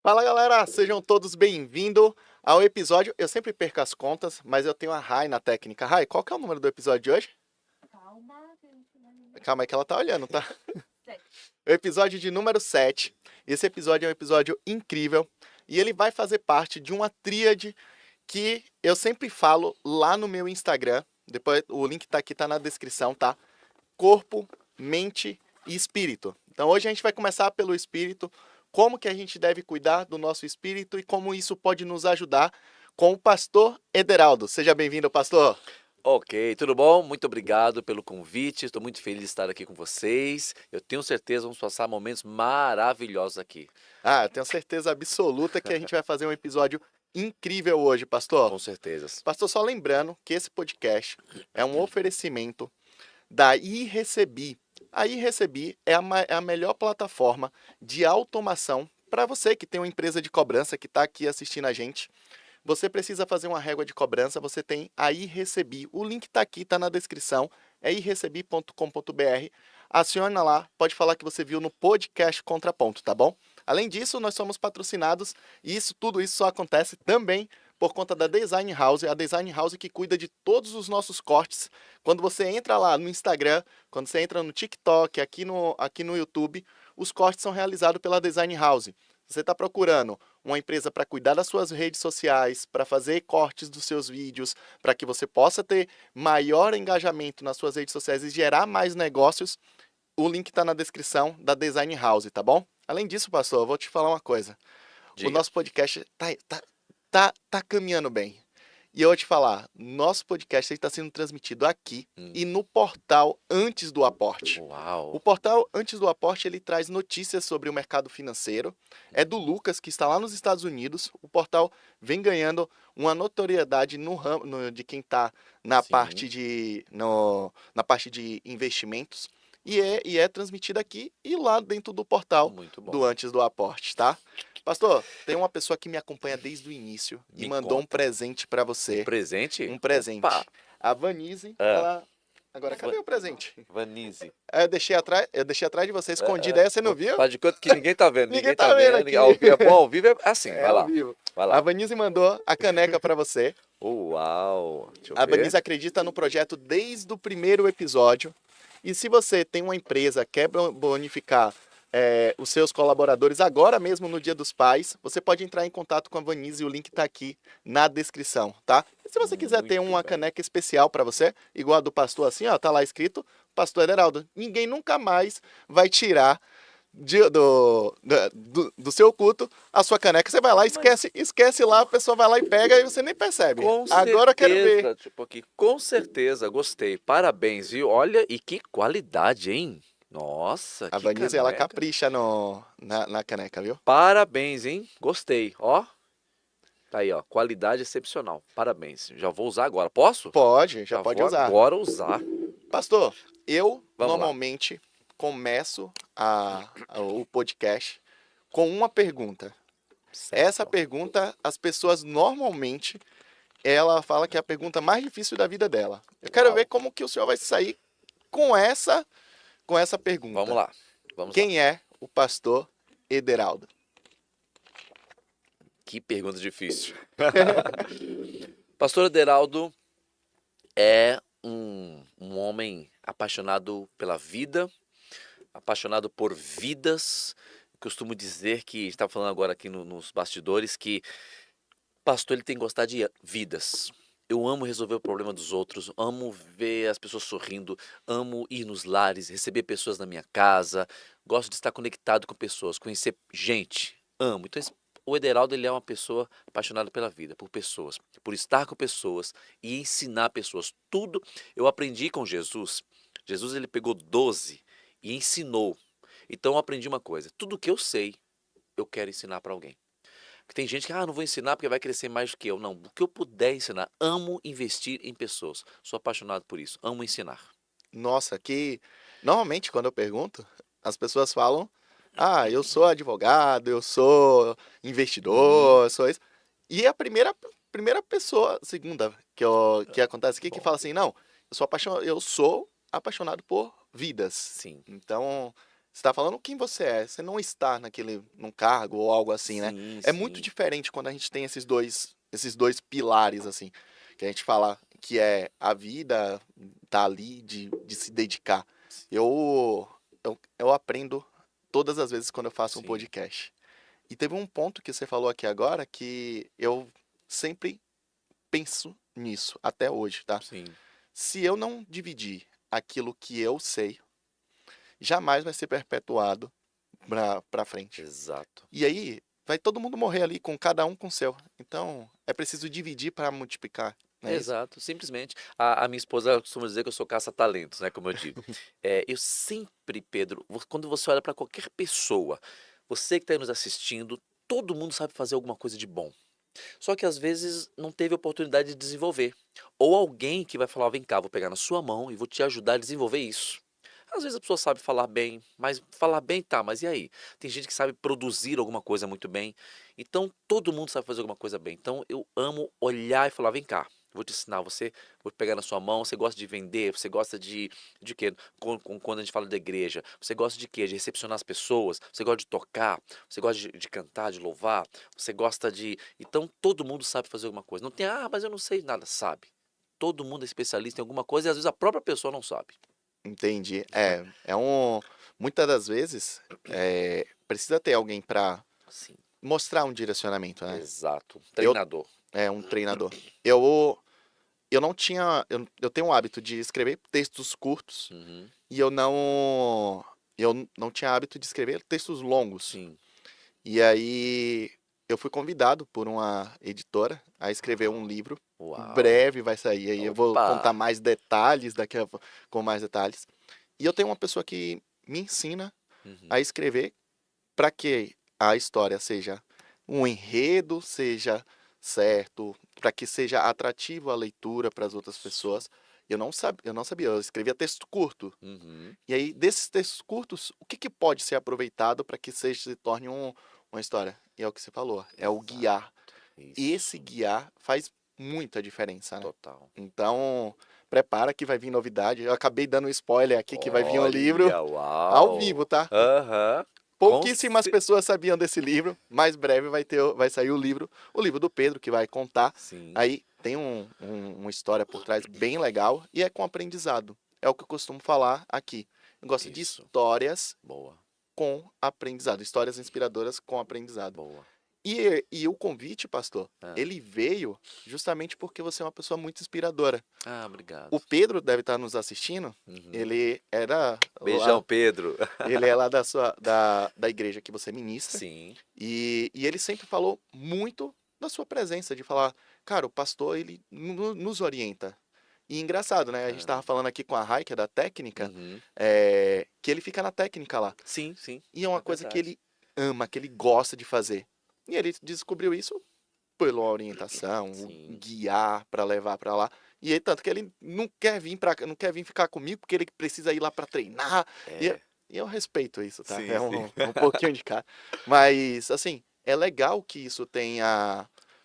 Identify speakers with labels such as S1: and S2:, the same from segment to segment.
S1: Fala galera, sejam todos bem-vindos ao episódio. Eu sempre perco as contas, mas eu tenho a Rai na técnica. Rai, qual que é o número do episódio de hoje?
S2: Calma, gente.
S1: Calma aí que ela tá olhando, tá?
S2: Sete.
S1: O episódio de número 7. Esse episódio é um episódio incrível e ele vai fazer parte de uma tríade que eu sempre falo lá no meu Instagram. Depois o link tá aqui, tá na descrição, tá? Corpo, mente e espírito. Então hoje a gente vai começar pelo espírito, como que a gente deve cuidar do nosso espírito e como isso pode nos ajudar com o pastor Ederaldo. Seja bem-vindo, pastor.
S3: Ok, tudo bom? Muito obrigado pelo convite. Estou muito feliz de estar aqui com vocês. Eu tenho certeza que vamos passar momentos maravilhosos aqui.
S1: Ah, eu tenho certeza absoluta que a gente vai fazer um episódio incrível hoje, pastor.
S3: Com certeza.
S1: Pastor, só lembrando que esse podcast é um oferecimento da iRecebi. A iRecebi é a melhor plataforma de automação para você que tem uma empresa de cobrança que está aqui assistindo a gente. Você precisa fazer uma régua de cobrança, você tem a iRecebi. O link está aqui, está na descrição, é irecebi.com.br. Aciona lá, pode falar que você viu no podcast Contraponto, tá bom? Além disso, nós somos patrocinados e tudo isso só acontece também por conta da Design House, a Design House que cuida de todos os nossos cortes. Quando você entra lá no Instagram, quando você entra no TikTok, aqui no YouTube, os cortes são realizados pela Design House. Você está procurando uma empresa para cuidar das suas redes sociais, para fazer cortes dos seus vídeos, para que você possa ter maior engajamento nas suas redes sociais e gerar mais negócios, o link está na descrição da Design House, tá bom? Além disso, pastor, eu vou te falar uma coisa. O
S3: Diga.
S1: nosso podcast tá caminhando bem. E eu vou te falar, nosso podcast está sendo transmitido aqui e no portal Antes do Aporte. O
S3: Uau.
S1: portal Antes do Aporte, ele traz notícias sobre o mercado financeiro. É do Lucas, que está lá nos Estados Unidos. O portal vem ganhando uma notoriedade no ramo de quem está na
S3: Sim.
S1: na parte de investimentos. E é transmitido aqui e lá dentro do portal
S3: Muito bom.
S1: do Antes do Aporte, tá? Pastor, tem uma pessoa que me acompanha desde o início e
S3: Me
S1: mandou um
S3: conta.
S1: presente para você.
S3: Presente?
S1: Um presente.
S3: Opa.
S1: A Vanise,
S3: Ah.
S1: ela... Agora, cadê o presente?
S3: Vanise.
S1: Eu deixei atrás de você, escondido aí, você não viu?
S3: Faz de conta que ninguém tá vendo.
S1: Ninguém tá vendo aqui.
S3: É bom, ao vivo é assim.
S1: É
S3: Vai
S1: ao
S3: lá.
S1: vivo.
S3: Vai
S1: A
S3: lá.
S1: Vanise mandou a caneca para você.
S3: Uau. Deixa eu
S1: A
S3: ver.
S1: Vanise acredita no projeto desde o primeiro episódio. E se você tem uma empresa, quer bonificar os seus colaboradores agora mesmo no Dia dos Pais, você pode entrar em contato com a Vanise, o link está aqui na descrição, tá? E se você quiser ter
S3: Muito
S1: uma
S3: bem.
S1: caneca especial para você, igual a do pastor assim, ó, tá lá escrito, Pastor Ederaldo, ninguém nunca mais vai tirar do seu culto a sua caneca. Você vai lá, esquece lá, a pessoa vai lá e pega e você nem percebe.
S3: Com
S1: Agora eu quero ver.
S3: certeza, tipo aqui, com certeza, gostei. Parabéns, viu? Olha, e que qualidade, hein? Nossa,
S1: A
S3: que
S1: Vanise, ela
S3: caneca.
S1: capricha na caneca, viu?
S3: Parabéns, hein? Gostei, ó. Tá aí, ó, qualidade excepcional. Parabéns. Já vou usar agora. Posso?
S1: Pode, já pode
S3: vou
S1: usar.
S3: agora usar.
S1: Pastor, eu
S3: Vamos lá.
S1: normalmente começo o podcast com uma pergunta.
S3: Certo.
S1: Essa pergunta, as pessoas normalmente, ela fala que é a pergunta mais difícil da vida dela. Eu quero
S3: Uau.
S1: ver como que o senhor vai sair com essa pergunta.
S3: Vamos lá. Vamos lá.
S1: Quem é o pastor Ederaldo?
S3: Que pergunta difícil. Pastor Ederaldo é um homem apaixonado pela vida, apaixonado por vidas. Costumo dizer que, estava falando agora aqui nos bastidores, que pastor ele tem que gostar de vidas. Eu amo resolver o problema dos outros, amo ver as pessoas sorrindo, amo ir nos lares, receber pessoas na minha casa, gosto de estar conectado com pessoas, conhecer gente, amo. Então o Ederaldo ele é uma pessoa apaixonada pela vida, por pessoas, por estar com pessoas e ensinar pessoas. Tudo eu aprendi com Jesus. Jesus ele pegou 12 e ensinou. Então eu aprendi uma coisa, tudo que eu sei, eu quero ensinar para alguém. Porque tem gente que, não vou ensinar porque vai crescer mais do que eu. Não, o que eu puder ensinar, amo investir em pessoas. Sou apaixonado por isso, amo ensinar.
S1: Nossa, que normalmente quando eu pergunto, as pessoas falam: "Ah, eu sou advogado, eu sou investidor, eu sou isso". E a primeira pessoa, segunda que acontece aqui que
S3: Bom.
S1: fala assim: "Não, eu sou apaixonado por vidas".
S3: Sim.
S1: Então, Você está falando quem você é. Você não está num cargo ou algo assim, né?
S3: Sim,
S1: É muito
S3: sim.
S1: diferente quando a gente tem esses dois pilares, assim, que a gente fala que é a vida tá ali de se dedicar. Eu aprendo todas as vezes quando eu faço um
S3: Sim,
S1: podcast. E teve um ponto que você falou aqui agora que eu sempre penso nisso, até hoje, tá?
S3: sim.
S1: Se eu não dividir aquilo que eu sei, jamais vai ser perpetuado pra frente.
S3: Exato.
S1: E aí, vai todo mundo morrer ali, com cada um com o seu. Então, é preciso dividir para multiplicar, não é isso?
S3: Exato, simplesmente. A minha esposa ela costuma dizer que eu sou caça-talentos, né, como eu digo. Eu sempre, Pedro, quando você olha para qualquer pessoa, você que está nos assistindo, todo mundo sabe fazer alguma coisa de bom. Só que às vezes não teve oportunidade de desenvolver. Ou alguém que vai falar: "Ó, vem cá, vou pegar na sua mão e vou te ajudar a desenvolver isso." Às vezes a pessoa sabe falar bem, mas falar bem tá, mas e aí? Tem gente que sabe produzir alguma coisa muito bem. Então todo mundo sabe fazer alguma coisa bem. Então eu amo olhar e falar: vem cá, vou te ensinar, vou pegar na sua mão, você gosta de vender, você gosta de quê? Quando a gente fala da igreja, você gosta de quê? De recepcionar as pessoas, você gosta de tocar, você gosta de cantar, de louvar, você gosta de. Então todo mundo sabe fazer alguma coisa. Não tem, mas eu não sei nada, sabe? Todo mundo é especialista em alguma coisa e às vezes a própria pessoa não sabe.
S1: Entendi. Muitas das vezes, precisa ter alguém para
S3: Sim.
S1: mostrar um direcionamento, né?
S3: Exato,
S1: Eu,
S3: treinador.
S1: um treinador. Eu não tinha, eu tenho o hábito de escrever textos curtos
S3: Uhum,
S1: e eu não tinha hábito de escrever textos longos.
S3: sim.
S1: E aí eu fui convidado por uma editora a escrever um livro. Em
S3: Uau.
S1: breve vai sair. Aí eu vou contar
S3: Opa.
S1: mais detalhes com mais detalhes. E eu tenho uma pessoa que me ensina a
S3: Uhum,
S1: escrever para que a história seja um enredo, seja certo, para que seja atrativo a leitura para as outras
S3: isso.
S1: pessoas. Eu não sabia, eu escrevia texto curto.
S3: Uhum,
S1: E aí, desses textos curtos, o que, que pode ser aproveitado para que se torne uma história? E é o que você falou, é o
S3: exato.
S1: guiar. E esse
S3: Isso.
S1: guiar faz muita diferença, né?
S3: Total.
S1: Então, prepara que vai vir novidade. Eu acabei dando um spoiler aqui que vai vir um livro
S3: Olha,
S1: ao vivo,
S3: uau.
S1: tá?
S3: Aham. Com
S1: Pouquíssimas pessoas sabiam desse livro, mas breve vai sair o livro do Pedro, que vai contar.
S3: Sim,
S1: Aí tem uma história por trás bem legal e é com aprendizado. É o que eu costumo falar aqui. Eu gosto de
S3: isso.
S1: histórias
S3: Boa,
S1: com aprendizado, histórias inspiradoras com aprendizado.
S3: boa.
S1: E o convite, pastor,
S3: Ah,
S1: ele veio justamente porque você é uma pessoa muito inspiradora.
S3: obrigado.
S1: O Pedro deve estar nos assistindo.
S3: Uhum.
S1: Ele era
S3: Beijão, Pedro.
S1: ele é lá da igreja que você ministra.
S3: Sim.
S1: E ele sempre falou muito da sua presença, de falar, cara, o pastor, ele nos orienta. E engraçado, né? A gente tava
S3: Bacana.
S1: falando aqui com a Rai, que é da técnica,
S3: Uhum.
S1: que ele fica na técnica lá.
S3: Sim, sim.
S1: E é uma
S3: É
S1: coisa que
S3: verdade.
S1: ele ama, que ele gosta de fazer. E ele descobriu isso pela orientação, o
S3: Sim.
S1: guiar para levar para lá. E aí, tanto que ele não quer vir ficar comigo porque ele precisa ir lá para treinar. E,
S3: É.
S1: e eu respeito isso, tá?
S3: Sim,
S1: É
S3: sim.
S1: um pouquinho de cara. Mas, assim, é legal que isso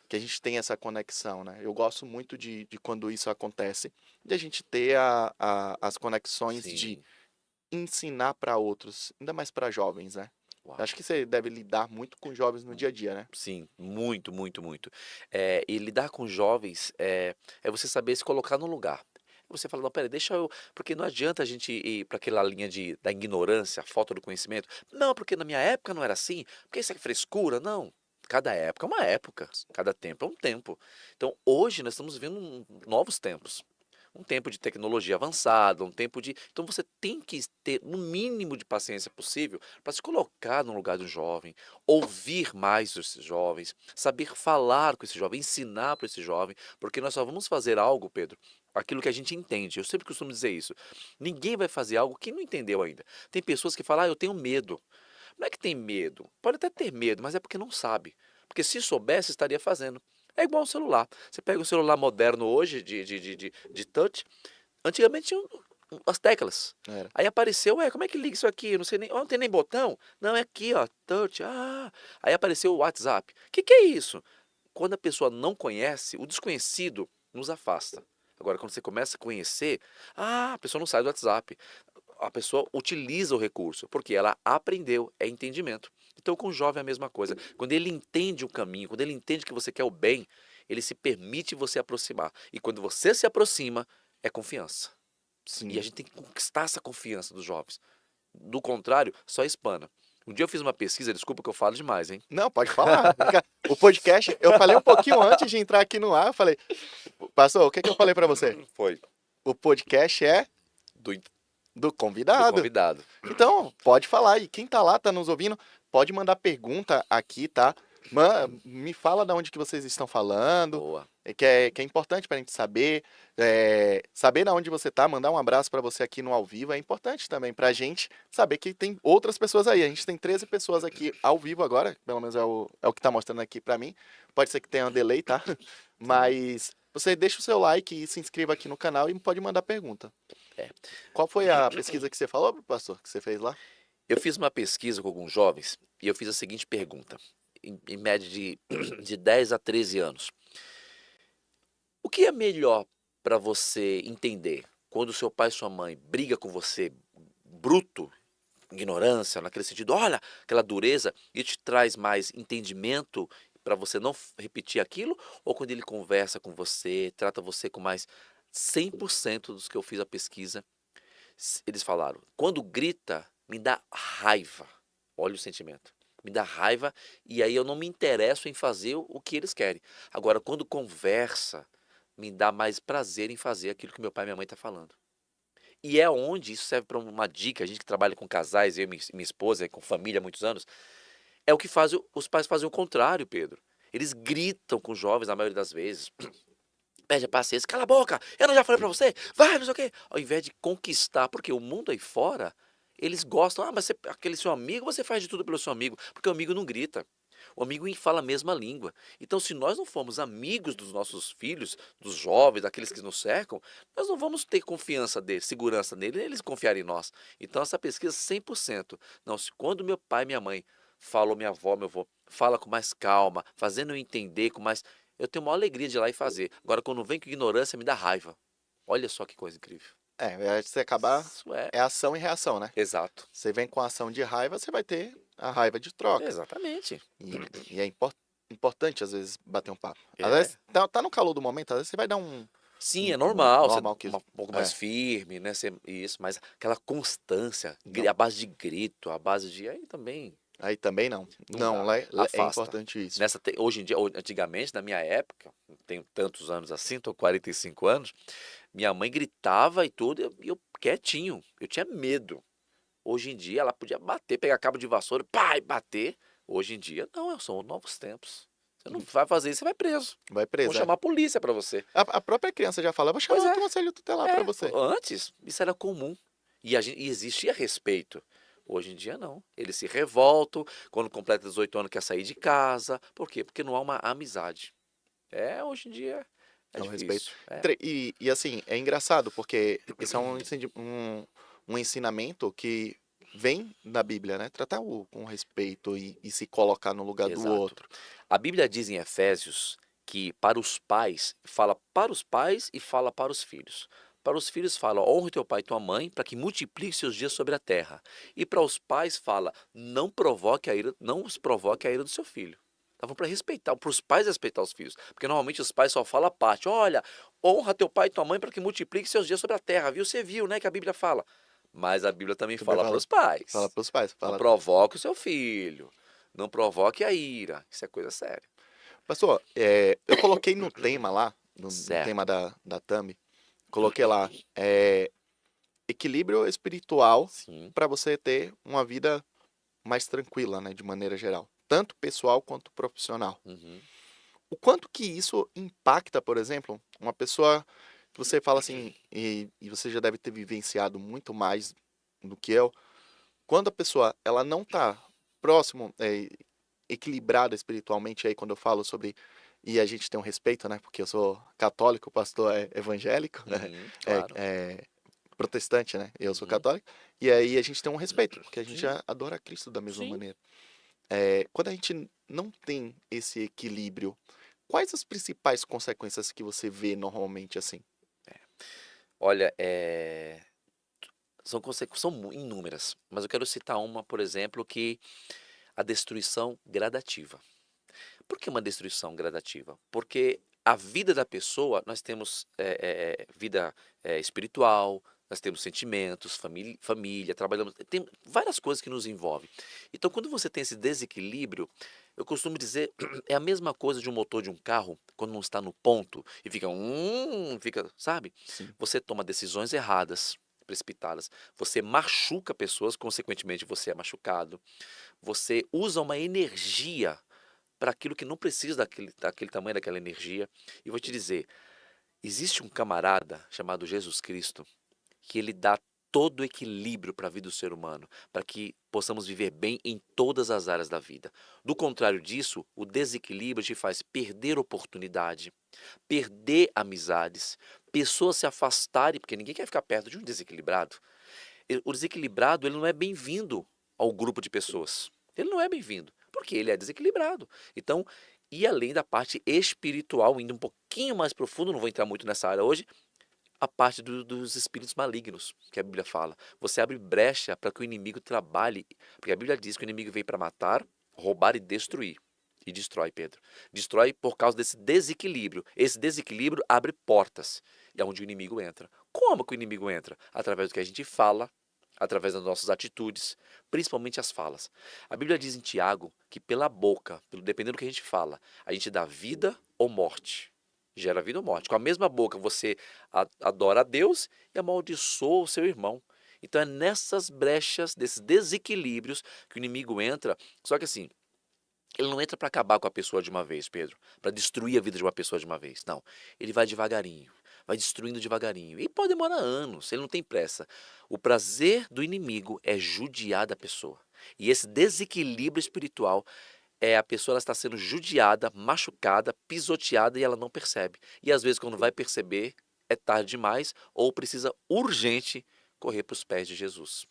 S1: que a gente tenha essa conexão, né? Eu gosto muito de quando isso acontece, de a gente ter as conexões de
S3: Sim.
S1: ensinar para outros, ainda mais para jovens, né?
S3: Uau.
S1: Acho que você deve lidar muito com jovens no dia a dia, né?
S3: Sim, muito, muito, muito. E lidar com jovens é você saber se colocar no lugar. Você fala, não, peraí, deixa eu. Porque não adianta a gente ir para aquela linha da ignorância, a falta do conhecimento. Não, porque na minha época não era assim, porque isso é frescura. Não. Cada época é uma época, cada tempo é um tempo. Então, hoje nós estamos vivendo novos tempos. Um tempo de tecnologia avançada, um tempo de. Então você tem que ter no mínimo de paciência possível para se colocar no lugar do jovem, ouvir mais esses jovens, saber falar com esse jovem, ensinar para esse jovem, porque nós só vamos fazer algo, Pedro, aquilo que a gente entende. Eu sempre costumo dizer isso. Ninguém vai fazer algo que não entendeu ainda. Tem pessoas que falam, eu tenho medo. Não é que tem medo, pode até ter medo, mas é porque não sabe. Porque se soubesse, estaria fazendo. É igual um celular. Você pega um celular moderno hoje, de touch, antigamente tinha as teclas.
S1: Era.
S3: Aí apareceu, como é que liga isso aqui? Eu não sei nem, não tem nem botão? Não, é aqui, ó, touch. Aí apareceu o WhatsApp. O que é isso? Quando a pessoa não conhece, o desconhecido nos afasta. Agora, quando você começa a conhecer, a pessoa não sai do WhatsApp. a pessoa utiliza o recurso, porque ela aprendeu, é entendimento. Então, com o jovem é a mesma coisa. Quando ele entende o caminho, quando ele entende que você quer o bem, ele se permite você aproximar. E quando você se aproxima, é confiança. E a
S1: Sim.
S3: gente tem que conquistar essa confiança dos jovens. Do contrário, só espana. Um dia eu fiz uma pesquisa, desculpa que eu falo demais, hein?
S1: Não, pode falar. O podcast, eu falei um pouquinho antes de entrar aqui no ar, eu falei, pastor, o que que eu falei pra você?
S3: Foi.
S1: O podcast é
S3: Do,
S1: do
S3: do
S1: convidado.
S3: convidado.
S1: Então, pode falar. E quem tá lá, tá nos ouvindo, pode mandar pergunta aqui, tá? Me fala de onde que vocês estão falando,
S3: Boa.
S1: que é importante pra gente saber. Saber de onde você tá, mandar um abraço pra você aqui no ao vivo é importante também pra gente saber que tem outras pessoas aí. A gente tem 13 pessoas aqui ao vivo agora, pelo menos é o que tá mostrando aqui pra mim. Pode ser que tenha um delay, tá? Mas você deixa o seu like e se inscreva aqui no canal e pode mandar pergunta.
S3: É.
S1: Qual foi a pesquisa que você falou, pastor, que você fez lá?
S3: Eu fiz uma pesquisa com alguns jovens e eu fiz a seguinte pergunta, em média de 10 a 13 anos. O que é melhor para você entender quando seu pai e sua mãe briga com você, bruto, ignorância, naquele sentido, olha, aquela dureza, e te traz mais entendimento para você não repetir aquilo, ou quando ele conversa com você, trata você com mais 100% dos que eu fiz a pesquisa, eles falaram, quando grita, me dá raiva. Olha o sentimento. Me dá raiva e aí eu não me interesso em fazer o que eles querem. Agora, quando conversa, me dá mais prazer em fazer aquilo que meu pai e minha mãe estão falando. E é onde isso serve para uma dica, a gente que trabalha com casais, eu e minha esposa, com família há muitos anos, é o que faz, os pais fazem o contrário, Pedro. Eles gritam com os jovens, na maioria das vezes. Perde a paciência, cala a boca, eu não já falei pra você, vai, não sei o quê. Ao invés de conquistar, porque o mundo aí fora, eles gostam, mas aquele seu amigo, você faz de tudo pelo seu amigo, porque o amigo não grita. O amigo fala a mesma língua. Então, se nós não formos amigos dos nossos filhos, dos jovens, daqueles que nos cercam, nós não vamos ter confiança deles, segurança nele, eles confiarem em nós. Então, essa pesquisa 100%. Não, se quando meu pai e minha mãe falam, minha avó, meu avô, fala com mais calma, fazendo eu entender com mais. Eu tenho uma alegria de ir lá e fazer. Agora, quando vem com ignorância, me dá raiva. Olha só que coisa incrível.
S1: Você acabar.
S3: Isso é.
S1: É ação e reação, né?
S3: Exato.
S1: Você vem com a ação de raiva, você vai ter a raiva de troca.
S3: Exatamente.
S1: E é importante, às vezes, bater um papo. Às
S3: É.
S1: vezes, tá no calor do momento, às vezes você vai dar um.
S3: Sim, é
S1: um
S3: normal,
S1: normal
S3: ser
S1: que.
S3: um pouco
S1: É.
S3: mais firme, né? Isso, mas aquela constância,
S1: Não.
S3: a base de grito, a base de. Aí também
S1: Aí também não.
S3: não
S1: Não,
S3: dá.
S1: lá é
S3: Afasta.
S1: importante isso.
S3: Hoje em dia, antigamente, na minha época, não tenho tantos anos assim, tô 45 anos, minha mãe gritava e tudo, e eu quietinho, eu tinha medo. Hoje em dia, ela podia bater, pegar cabo de vassoura, pá, e bater. Hoje em dia, não, são novos tempos. Você não vai fazer isso, você vai preso.
S1: Vai
S3: Vão
S1: preso.
S3: chamar a polícia pra você.
S1: A própria criança já fala, vou
S3: Pois
S1: chamar
S3: é.
S1: o conselho tutelar pra você.
S3: Antes, isso era comum. E existia respeito. Hoje em dia, não. Eles se revoltam. Quando completa 18 anos, quer sair de casa. Por quê? Porque não há uma amizade. Hoje em dia é
S1: É um respeito.
S3: difícil. É.
S1: E assim, é engraçado, porque isso é um ensinamento que vem da Bíblia, né? Tratar com respeito e se colocar no lugar do
S3: Exato.
S1: outro.
S3: A Bíblia diz em Efésios que para os pais, fala para os pais e fala para os filhos. Para os filhos fala, honre teu pai e tua mãe, para que multiplique seus dias sobre a terra. E para os pais fala, não se provoque a ira do seu filho. Estavam para respeitar, para os pais respeitar os filhos. Porque normalmente os pais só falam a parte, olha, honra teu pai e tua mãe para que multiplique seus dias sobre a terra. Viu? Você viu, né, que a Bíblia fala. Mas a Bíblia também fala para os pais.
S1: Fala pros pais.
S3: Não
S1: Fala,
S3: provoque o seu filho. Não provoque a ira. Isso é coisa séria.
S1: pastor, eu coloquei no tema lá, no
S3: Certo.
S1: tema da Thumb, coloquei lá, equilíbrio espiritual
S3: Sim.
S1: para você ter uma vida mais tranquila, né, de maneira geral. Tanto pessoal quanto profissional.
S3: Uhum.
S1: O quanto que isso impacta, por exemplo, uma pessoa que você fala assim, e você já deve ter vivenciado muito mais do que eu, quando a pessoa ela não está próximo, equilibrada espiritualmente, aí quando eu falo sobre, e a gente tem um respeito, né, porque eu sou católico, o pastor é evangélico,
S3: Uhum.
S1: é,
S3: Claro.
S1: é protestante, né, eu sou
S3: Uhum.
S1: católico, e aí a gente tem um respeito, porque a gente
S3: Sim.
S1: adora Cristo da mesma
S3: Sim.
S1: maneira. Quando a gente não tem esse equilíbrio, quais as principais consequências que você vê normalmente assim?
S3: Olha, são inúmeras, mas eu quero citar uma, por exemplo, que a destruição gradativa. Por que uma destruição gradativa? Porque a vida da pessoa, nós temos vida espiritual, nós temos sentimentos, família, trabalhamos, tem várias coisas que nos envolvem. Então, quando você tem esse desequilíbrio, eu costumo dizer, é a mesma coisa de um motor de um carro, quando não está no ponto e fica, sabe?
S1: Sim.
S3: Você toma decisões erradas, precipitadas, você machuca pessoas, consequentemente você é machucado, você usa uma energia para aquilo que não precisa daquele tamanho, daquela energia. E vou te dizer, existe um camarada chamado Jesus Cristo que ele dá todo o equilíbrio para a vida do ser humano, para que possamos viver bem em todas as áreas da vida. Do contrário disso, o desequilíbrio te faz perder oportunidade, perder amizades, pessoas se afastarem, porque ninguém quer ficar perto de um desequilibrado. O desequilibrado, ele não é bem-vindo ao grupo de pessoas. Ele não é bem-vindo, porque ele é desequilibrado. Então, e além da parte espiritual, indo um pouquinho mais profundo, não vou entrar muito nessa área hoje, a parte dos espíritos malignos, que a Bíblia fala. Você abre brecha para que o inimigo trabalhe, porque a Bíblia diz que o inimigo veio para matar, roubar e destruir. E destrói, Pedro. Destrói por causa desse desequilíbrio. Esse desequilíbrio abre portas, e é onde o inimigo entra. Como que o inimigo entra? Através do que a gente fala, através das nossas atitudes, principalmente as falas. A Bíblia diz em Tiago que pela boca, dependendo do que a gente fala, a gente dá vida ou morte. Gera vida ou morte. Com a mesma boca você adora a Deus e amaldiçoa o seu irmão. Então é nessas brechas, desses desequilíbrios que o inimigo entra. Só que assim, ele não entra para acabar com a pessoa de uma vez, Pedro, para destruir a vida de uma pessoa de uma vez. Não. Ele vai devagarinho, vai destruindo devagarinho. E pode demorar anos, ele não tem pressa. O prazer do inimigo é judiar da pessoa. E esse desequilíbrio espiritual a pessoa ela está sendo judiada, machucada, pisoteada e ela não percebe. E às vezes, quando vai perceber, é tarde demais ou precisa urgente correr para os pés de Jesus.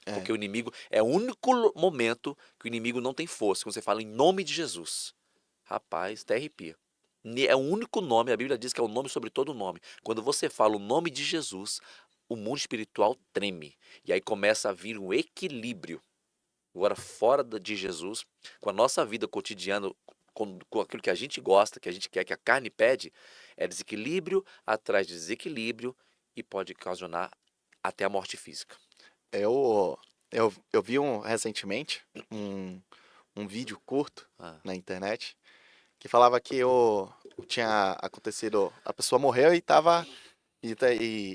S1: É,
S3: Porque o inimigo é o único momento que o inimigo não tem força. Quando você fala em nome de Jesus, rapaz, até arrepia. É o único nome, a Bíblia diz que é o nome sobre todo nome. Quando você fala o nome de Jesus, o mundo espiritual treme. E aí começa a vir um equilíbrio. Agora, fora de Jesus, com a nossa vida cotidiana, com aquilo que a gente gosta, que a gente quer, que a carne pede, é desequilíbrio atrás de desequilíbrio e pode ocasionar até a morte física.
S1: eu vi recentemente um vídeo curto
S3: Ah,
S1: na internet que falava que tinha acontecido, a pessoa morreu e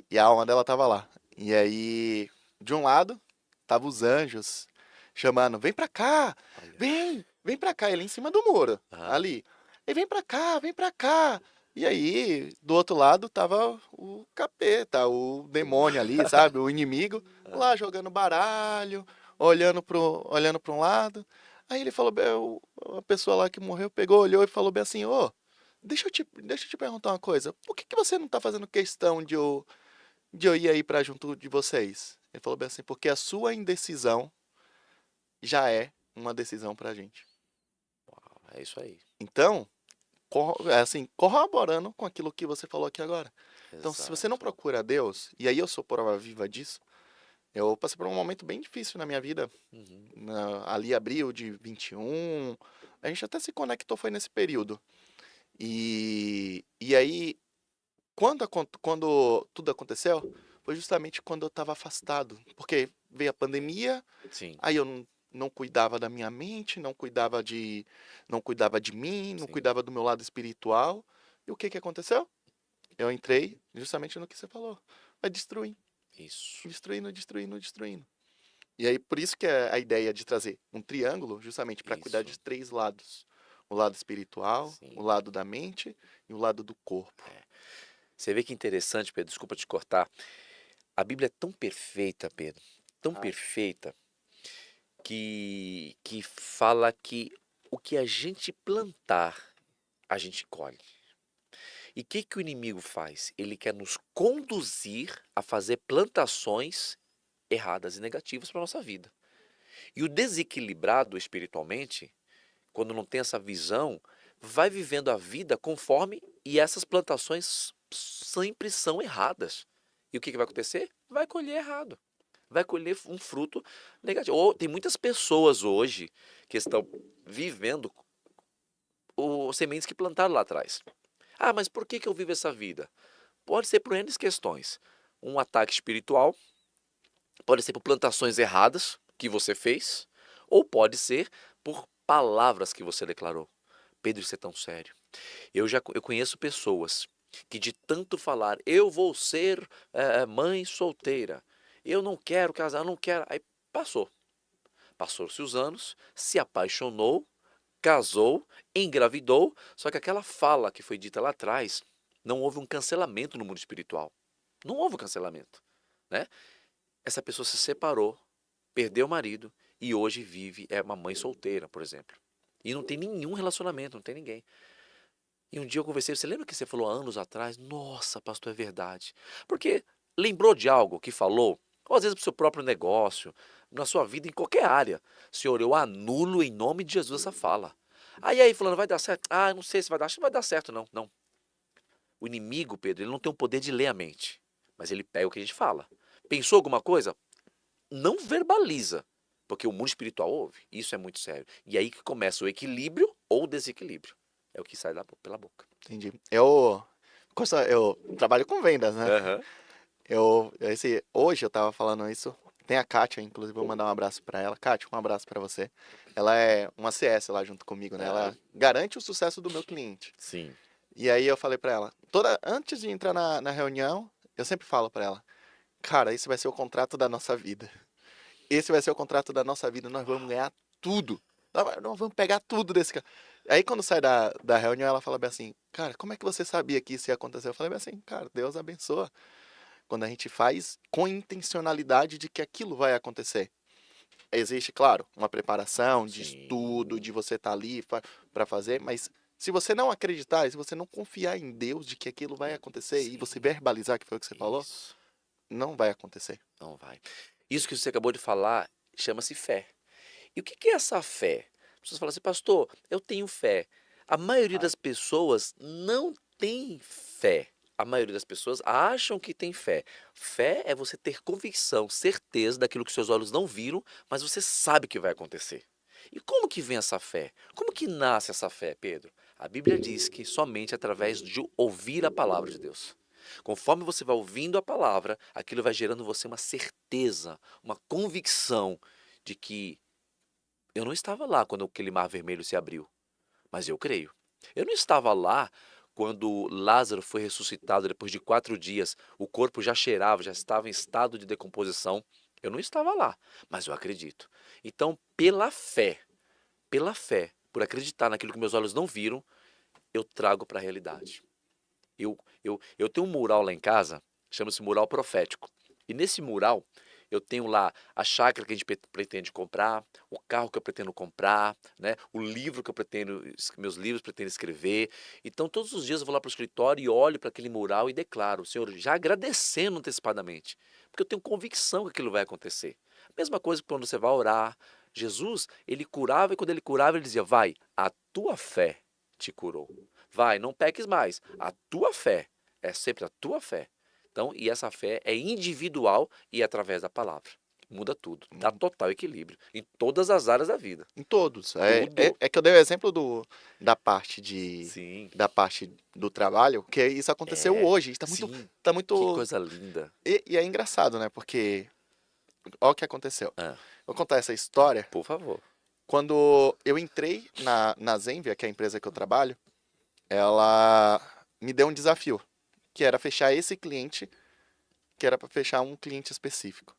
S1: e a alma dela tava lá. E aí, de um lado, tava os anjos chamando, vem pra cá,
S3: olha.
S1: vem pra cá, ele em cima do muro,
S3: Ah,
S1: ali. E vem pra cá, vem pra cá. E aí, do outro lado, tava o capeta, o demônio ali, sabe? O inimigo,
S3: ah,
S1: lá jogando baralho, olhando pra um lado. Aí ele falou, a pessoa lá que morreu pegou, olhou e falou bem assim, ô, deixa eu te perguntar uma coisa, por que você não tá fazendo questão de eu ir aí pra junto de vocês? Ele falou bem assim, porque a sua indecisão já é uma decisão pra gente.
S3: é isso aí.
S1: Então, assim, corroborando com aquilo que você falou aqui agora. Então, se você não
S3: Exato.
S1: procura Deus, e aí eu sou prova viva disso, eu passei por um momento bem difícil na minha vida,
S3: Uhum.
S1: ali abril de 21, a gente até se conectou foi nesse período. E aí, quando tudo aconteceu, foi justamente quando eu estava afastado, porque veio a pandemia,
S3: Sim,
S1: aí eu não cuidava da minha mente, não cuidava de mim, não
S3: sim.
S1: cuidava do meu lado espiritual. E o que que aconteceu? Eu entrei justamente no que você falou. Vai destruindo,
S3: Isso.
S1: destruindo, destruindo, destruindo. E aí por isso que é a ideia de trazer um triângulo, justamente para cuidar
S3: Isso.
S1: de três lados. O lado espiritual, o
S3: Sim.
S1: lado da mente e o lado do corpo.
S3: Você vê que interessante, Pedro, desculpa te cortar. A Bíblia é tão perfeita, Pedro, tão
S1: Ah,
S3: perfeita, que fala que o que a gente plantar, a gente colhe. E o que o inimigo faz? Ele quer nos conduzir a fazer plantações erradas e negativas para a nossa vida. E o desequilibrado espiritualmente, quando não tem essa visão, vai vivendo a vida conforme e essas plantações sempre são erradas. E o que vai acontecer? Vai colher errado. vai colher um fruto negativo. Ou tem muitas pessoas hoje que estão vivendo os sementes que plantaram lá atrás. Ah, mas por que que eu vivo essa vida? Pode ser por N questões. Um ataque espiritual, pode ser por plantações erradas que você fez, ou pode ser por palavras que você declarou. Pedro, isso é tão sério. Eu conheço pessoas que de tanto falar, eu vou ser mãe solteira, eu não quero casar, eu não quero. Aí passou. Passou-se os anos, se apaixonou, casou, engravidou, só que aquela fala que foi dita lá atrás, não houve um cancelamento no mundo espiritual. Não houve um cancelamento, né? Essa pessoa se separou, perdeu o marido e hoje vive, é uma mãe solteira, por exemplo. E não tem nenhum relacionamento, não tem ninguém. E um dia eu conversei, você lembra que você falou há anos atrás? Nossa, pastor, é verdade. Porque lembrou de algo que falou, ou às vezes para o seu próprio negócio, na sua vida, em qualquer área. Senhor, eu anulo em nome de Jesus essa fala. Aí, fulano, vai dar certo? Ah, eu não sei se vai dar, acho que não vai dar certo, não. Não. O inimigo, Pedro, ele não tem o poder de ler a mente, mas ele pega o que a gente fala. Pensou alguma coisa? Não verbaliza, porque o mundo espiritual ouve. Isso é muito sério. E aí que começa o equilíbrio ou o desequilíbrio. É o que sai pela boca.
S1: Entendi. Eu trabalho com vendas, né?
S3: Aham.
S1: Hoje eu tava falando isso. Tem a Kátia, inclusive, vou mandar um abraço pra ela. Kátia, um abraço pra você. Ela é uma CS lá junto comigo, né? Ela garante o sucesso do meu cliente.
S3: Sim.
S1: E aí eu falei pra ela, antes de entrar na reunião, eu sempre falo pra ela, cara, esse vai ser o contrato da nossa vida. Esse vai ser o contrato da nossa vida, nós vamos ganhar tudo. Nós vamos pegar tudo desse cara. Aí quando sai da reunião, ela fala bem assim, cara, como é que você sabia que isso ia acontecer? Eu falei bem assim, cara, Deus abençoa. Quando a gente faz com intencionalidade de que aquilo vai acontecer. Existe, claro, uma preparação de
S3: Sim.
S1: estudo, de você estar ali para fazer, mas se você não acreditar, se você não confiar em Deus de que aquilo vai acontecer e você
S3: Sim.
S1: verbalizar que foi o que você falou,
S3: Isso.
S1: não vai acontecer.
S3: Não vai. Isso que você acabou de falar chama-se fé. E o que que é essa fé? As pessoas falam assim, pastor, eu tenho fé. A maioria das pessoas não tem fé. A maioria das pessoas acham que tem fé. Fé é você ter convicção, certeza daquilo que seus olhos não viram, mas você sabe que vai acontecer. E como que vem essa fé? Como que nasce essa fé, Pedro? A Bíblia diz que somente através de ouvir a palavra de Deus. Conforme você vai ouvindo a palavra, aquilo vai gerando em você uma certeza, uma convicção de que eu não estava lá quando aquele mar vermelho se abriu, mas eu creio. Eu não estava lá quando Lázaro foi ressuscitado depois de 4 dias, o corpo já cheirava, já estava em estado de decomposição. Eu não estava lá, mas eu acredito. Então, pela fé, por acreditar naquilo que meus olhos não viram, eu trago para a realidade. Eu tenho um mural lá em casa, chama-se mural profético. E nesse mural, eu tenho lá a chácara que a gente pretende comprar, o carro que eu pretendo comprar, né? O livro que eu pretendo, meus livros pretendo escrever. Então, todos os dias eu vou lá para o escritório e olho para aquele mural e declaro, Senhor, já agradecendo antecipadamente, porque eu tenho convicção que aquilo vai acontecer. Mesma coisa que quando você vai orar, Jesus, ele curava e quando ele curava, ele dizia, vai, a tua fé te curou. Vai, não peques mais. A tua fé é sempre a tua fé. Então, e essa fé é individual e é através da palavra. Muda tudo, dá total equilíbrio em todas as áreas da vida.
S1: Em todos.
S3: Tudo.
S1: É que eu dei o exemplo da parte
S3: Sim,
S1: da parte do trabalho, que isso aconteceu
S3: é.
S1: hoje.
S3: Sim,
S1: Tá
S3: que
S1: muito,
S3: coisa linda.
S1: e é engraçado, né? Porque, olha o que aconteceu.
S3: Ah,
S1: Vou contar essa história.
S3: por favor.
S1: Quando eu entrei na Zenvia, que é a empresa que eu trabalho, ela me deu um desafio, que era fechar esse cliente, que era para fechar um cliente específico.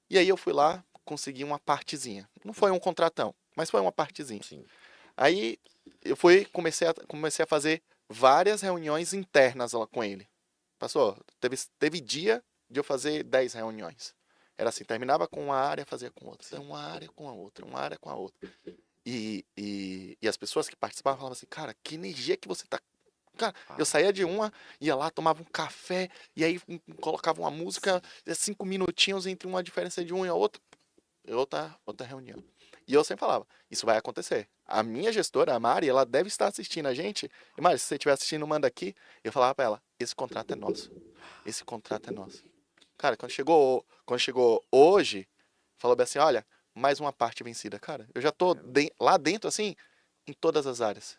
S1: E aí eu fui lá, consegui uma partezinha. Não foi um contratão, mas foi uma partezinha.
S3: Sim.
S1: Aí eu comecei a fazer várias reuniões internas lá com ele. Passou, teve dia de eu fazer 10 reuniões. Era assim, terminava com uma área, fazia com outra. Então, uma área com a outra, uma área com a outra. E as pessoas que participavam falavam assim, cara, que energia que você tá. Cara, eu saía de uma, ia lá, tomava um café, e aí colocava uma música, 5 minutinhos entre uma diferença de uma e a outra, outra reunião. E eu sempre falava, isso vai acontecer. A minha gestora, a Mari, ela deve estar assistindo a gente. E Mari, se você estiver assistindo, manda aqui. Eu falava pra ela, esse contrato é nosso. Esse contrato é nosso. Cara, quando chegou hoje, falou bem assim, olha, mais uma parte vencida. Cara, eu já tô lá dentro, assim, em todas as áreas.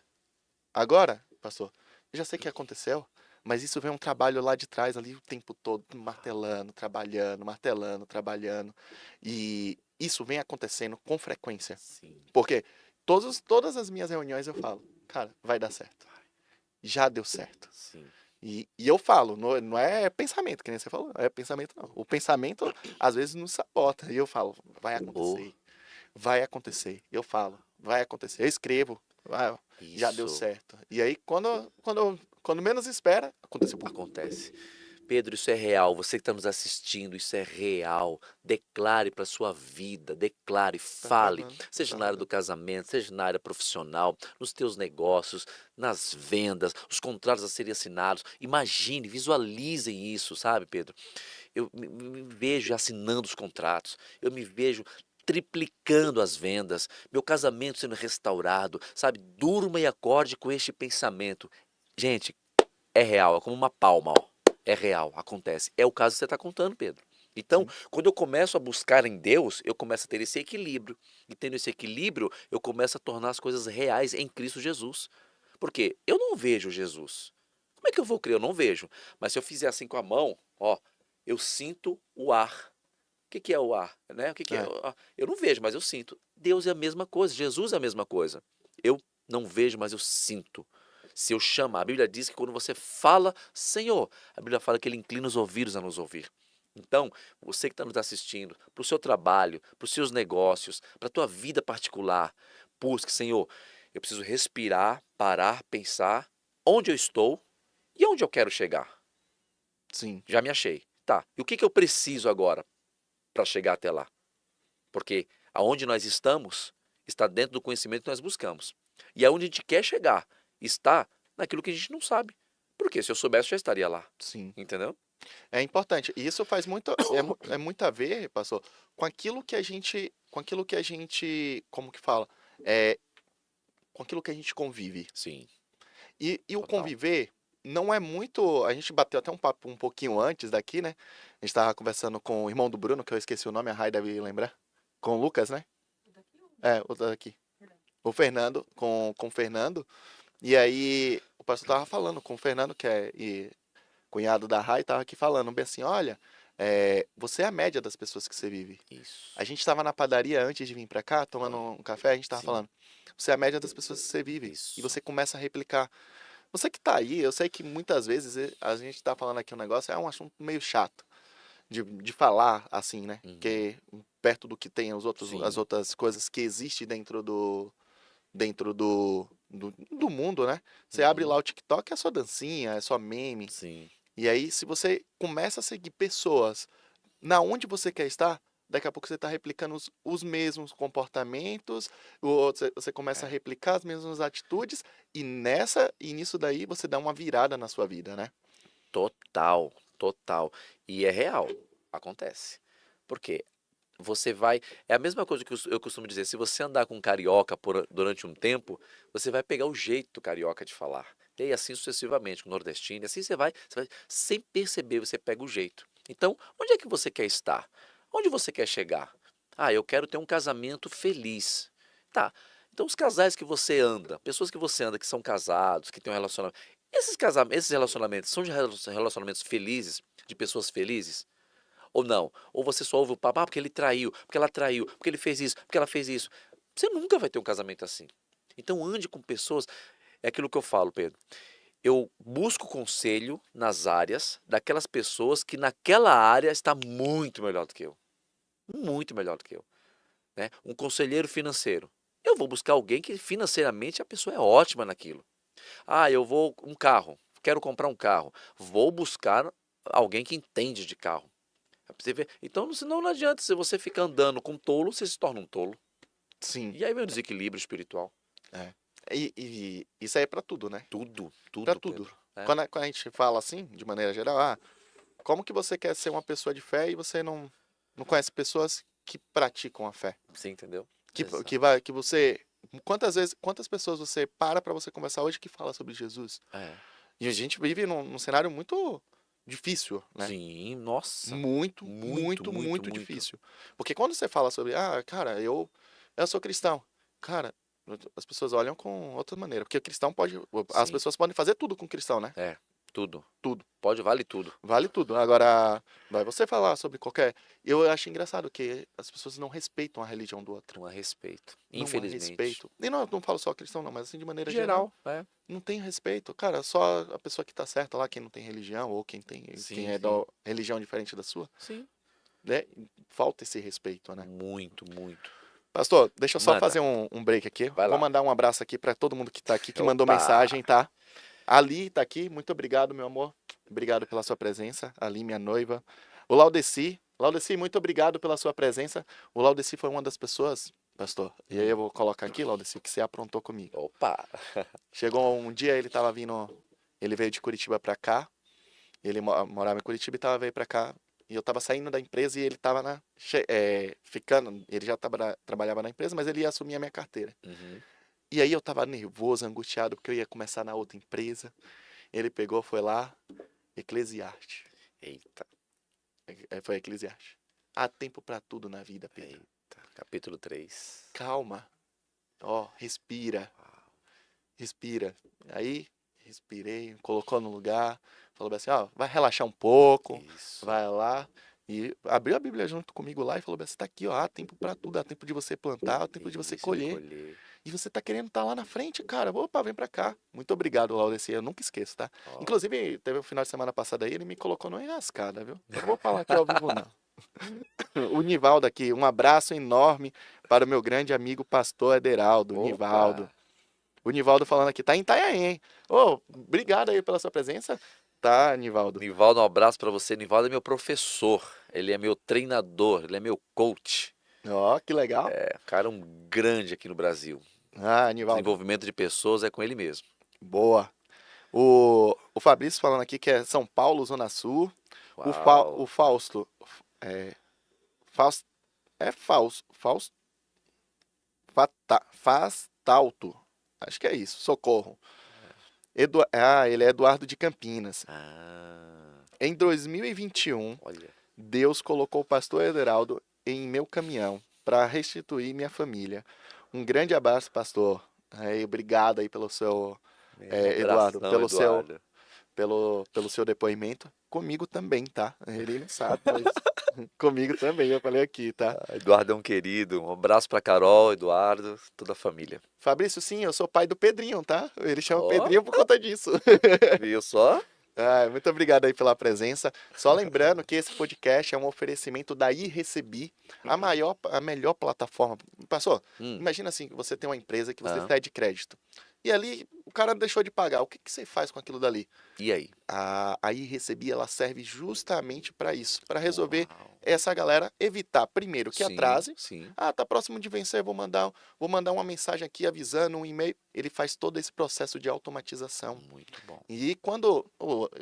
S1: Agora, pastor, eu já sei o que aconteceu, mas isso vem um trabalho lá de trás, ali o tempo todo, martelando, trabalhando, martelando, trabalhando. E isso vem acontecendo com frequência.
S3: Sim.
S1: Porque todas as minhas reuniões eu falo, cara, vai dar certo. Já deu certo.
S3: Sim.
S1: E eu falo, não é pensamento, que nem você falou, não é pensamento não. O pensamento às vezes nos sabota. E eu falo, vai
S3: Oh,
S1: acontecer, vai acontecer. Eu falo, vai acontecer. Eu escrevo, já deu
S3: isso
S1: certo. E aí quando menos espera, aconteceu. Pum.
S3: acontece. Pedro, isso é real. Você que está nos assistindo, isso é real. Declare para sua vida, declare,
S1: Tá
S3: fale.
S1: travando,
S3: Seja
S1: tá
S3: na área do
S1: rodando.
S3: casamento, seja na área profissional, nos teus negócios, nas vendas, os contratos a serem assinados. Imagine, visualizem isso, sabe, Pedro? Eu me vejo assinando os contratos. Eu me vejo triplicando as vendas, meu casamento sendo restaurado, sabe? Durma e acorde com este pensamento. Gente, é real, é como uma palma, ó. É real, acontece. É o caso que você está contando, Pedro. Então,
S1: Sim,
S3: quando eu começo a buscar em Deus, eu começo a ter esse equilíbrio. E tendo esse equilíbrio, eu começo a tornar as coisas reais em Cristo Jesus. Porque eu não vejo Jesus. Como é que eu vou crer? Eu não vejo. Mas se eu fizer assim com a mão, ó, eu sinto o ar. O que é o ar? Né? O que é?
S1: é,
S3: Eu não vejo, mas eu sinto. Deus é a mesma coisa, Jesus é a mesma coisa. Eu não vejo, mas eu sinto. Se eu chamar, a Bíblia diz que quando você fala Senhor, a Bíblia fala que Ele inclina os ouvidos a nos ouvir. Então, você que está nos assistindo, para o seu trabalho, para os seus negócios, para a tua vida particular, busque, Senhor, eu preciso respirar, parar, pensar onde eu estou e onde eu quero chegar.
S1: sim,
S3: Já me achei. Tá, e o que eu preciso agora para chegar até lá? Porque aonde nós estamos está dentro do conhecimento que nós buscamos. E aonde a gente quer chegar está naquilo que a gente não sabe. Porque se eu soubesse, eu já estaria lá.
S1: sim.
S3: Entendeu?
S1: É importante. E isso faz muito, é muito a ver, pastor, com aquilo que a gente, como que fala? É, com aquilo que a gente convive.
S3: Sim,
S1: E o
S3: total.
S1: conviver não é muito. A gente bateu até um papo um pouquinho antes daqui, né? A gente tava conversando com o irmão do Bruno, que eu esqueci o nome, a Rai deve lembrar. Com o Lucas, né?
S2: O daqui ou o
S1: O daqui.
S2: Fernando?
S1: O Fernando, com o Fernando. E aí, o pastor tava falando com o Fernando, que é cunhado da Rai, tava aqui falando bem assim: olha, você é a média das pessoas que você vive. A
S3: Isso.
S1: gente tava na padaria antes de vir pra cá, tomando
S3: Falando.
S1: um café, a gente tava
S3: Sim,
S1: falando: você é a média das pessoas que você vive. E
S3: isso.
S1: você começa a replicar. Você que tá aí, eu sei que muitas vezes a gente tá falando aqui um negócio, é um assunto meio chato de falar assim, né?
S3: Uhum.
S1: Que perto do que tem as
S3: Sim.
S1: outras coisas que existem dentro do mundo, né? Você abre
S3: Uhum.
S1: lá o TikTok, é só dancinha, é só meme.
S3: Sim.
S1: E aí, se você começa a seguir pessoas na onde você quer estar, daqui a pouco você está replicando os mesmos comportamentos, você começa a
S3: É.
S1: replicar as mesmas atitudes, e nisso daí você dá uma virada na sua vida, né?
S3: Total, total. E é real. Acontece. Por quê? Você vai. É a mesma coisa que eu costumo dizer. Se você andar com um carioca durante um tempo, você vai pegar o jeito do carioca de falar. E aí, assim sucessivamente, com o nordestino. E assim você vai, sem perceber, você pega o jeito. Então, onde é que você quer estar? Onde você quer chegar? Ah, eu quero ter um casamento feliz. Tá. Então, os casais que você anda, pessoas que você anda que são casados, que têm um relacionamento. Esses relacionamentos são de relacionamentos felizes, de pessoas felizes? Ou não? Ou você só ouve o papo, porque ele traiu, porque ela traiu, porque ele fez isso, porque ela fez isso. Você nunca vai ter um casamento assim. Então ande com pessoas, é aquilo que eu falo, Pedro. Eu busco conselho nas áreas daquelas pessoas que naquela área está muito melhor do que eu. Muito melhor do que eu. Né? Um conselheiro financeiro. Eu vou buscar alguém que financeiramente a pessoa é ótima naquilo. Ah, eu vou um carro, quero comprar um carro. Vou buscar alguém que entende de carro. É pra você ver. Então, senão não adianta. Se você fica andando com tolo, você se torna um tolo.
S1: Sim,
S3: E aí vem o desequilíbrio espiritual.
S1: é. E isso aí é pra tudo, né?
S3: Tudo,
S1: Pra
S3: tudo,
S1: tudo.
S3: Pedro. É,
S1: Quando a gente fala assim, de maneira geral, como que você quer ser uma pessoa de fé e você não conhece pessoas que praticam a fé?
S3: você entendeu?
S1: Que você. Quantas pessoas você para pra você conversar hoje que fala sobre Jesus?
S3: É,
S1: E a gente vive num cenário muito. difícil, né?
S3: Sim, nossa.
S1: Muito,
S3: Muito,
S1: muito,
S3: muito,
S1: muito
S3: muito.
S1: difícil. Porque quando você fala sobre, cara, eu sou cristão. Cara, as pessoas olham com outra maneira. Porque cristão pode. As
S3: Sim.
S1: pessoas podem fazer tudo com cristão, né?
S3: É, tudo.
S1: Tudo.
S3: Vale tudo.
S1: Vale tudo. Agora, vai você falar sobre qualquer. Eu acho engraçado que as pessoas não respeitam a religião do outro.
S3: Não há respeito.
S1: Não há
S3: Infelizmente.
S1: respeito. E não falo só cristão, não, mas assim de maneira geral.
S3: Geral, é.
S1: Não tem respeito. Cara, só a pessoa que tá certa lá, quem não tem religião, ou quem
S3: Sim,
S1: é da
S3: sim.
S1: religião diferente da sua,
S3: Sim.
S1: né? Falta esse respeito, né?
S3: Muito, muito.
S1: Pastor, deixa eu só
S3: Manda.
S1: fazer um break aqui.
S3: Vai
S1: Vou
S3: lá.
S1: mandar um abraço aqui pra todo mundo que tá aqui, que mandou
S3: Opa!
S1: mensagem, tá? Ali tá aqui, muito obrigado, meu amor. Obrigado pela sua presença. Ali, minha noiva. O Laudeci. Laudeci, muito obrigado pela sua presença. O Laudeci foi uma das pessoas, pastor, e aí eu vou colocar aqui, Laudeci, que você aprontou comigo.
S3: Opa!
S1: Chegou um dia, ele tava vindo, ele veio de Curitiba pra cá, ele morava em Curitiba e veio pra cá, e eu tava saindo da empresa e ele tava ficando, ele já trabalhava na empresa, mas ele ia assumir a minha carteira.
S3: Uhum.
S1: E aí eu tava nervoso, angustiado, porque eu ia começar na outra empresa. Ele pegou, foi lá, Eclesiastes.
S3: Eita,
S1: Foi Eclesiastes. Há tempo pra tudo na vida, Pedro.
S3: eita. Capítulo 3.
S1: Calma. Ó, respira. Respira. Aí, respirei, colocou no lugar, falou assim, ó, vai relaxar um pouco,
S3: Isso.
S1: vai lá. E abriu a Bíblia junto comigo lá e falou assim, tá aqui, ó, há tempo pra tudo, há tempo de você plantar, há tempo de você
S3: Isso,
S1: colher. E você tá querendo estar lá na frente, cara. Opa, vem pra cá. Muito obrigado, Laudeci. Eu nunca esqueço, tá?
S3: Ó.
S1: Inclusive, teve o final de semana passado aí, ele me colocou numa enrascada, viu? Eu não vou falar aqui ao vivo, não. O Nivaldo aqui, um abraço enorme para o meu grande amigo pastor Ederaldo,
S3: Opa.
S1: Nivaldo. O Nivaldo falando aqui, tá em Itanhaém, hein? Ô, obrigado aí pela sua presença. Tá, Nivaldo?
S3: Nivaldo, um abraço pra você. Nivaldo é meu professor. Ele é meu treinador. Ele é meu coach.
S1: Ó, que legal.
S3: É, cara, um grande aqui no Brasil.
S1: Nivaldo,
S3: Desenvolvimento de pessoas é com ele mesmo.
S1: boa. O Fabrício falando aqui que é São Paulo, Zona Sul.
S3: Uau.
S1: O Fausto, Fausto, Fausto, Fastalto. Acho que é isso, socorro. Ele é Eduardo de Campinas.
S3: Ah,
S1: Em 2021,
S3: olha.
S1: Deus colocou o pastor Ederaldo em meu caminhão para restituir minha família. Um grande abraço, pastor. Obrigado aí pelo seu, Eduardo,
S3: Abração, Eduardo.
S1: pelo seu depoimento. Comigo também, tá? Ele não sabe, mas comigo também, eu falei aqui, tá?
S3: Eduardo é um querido. Um abraço pra Carol, Eduardo, toda a família.
S1: Fabrício, sim, eu sou pai do Pedrinho, tá? Ele chama
S3: Ó.
S1: Pedrinho por conta disso.
S3: Viu só?
S1: Muito obrigado aí pela presença. Só lembrando que esse podcast é um oferecimento da iRecebi, a melhor plataforma. Passou?
S3: Hum.
S1: Imagina assim, que você tem uma empresa que você
S3: Ah.
S1: cede crédito. E ali o cara deixou de pagar. O que você faz com aquilo dali?
S3: E aí?
S1: A iRecebi, ela serve justamente para isso, para resolver
S3: Uau.
S1: essa galera evitar, primeiro, que
S3: Sim,
S1: atrase.
S3: sim.
S1: Tá próximo de vencer, vou mandar uma mensagem aqui avisando, um e-mail. Ele faz todo esse processo de automatização.
S3: Muito bom.
S1: E quando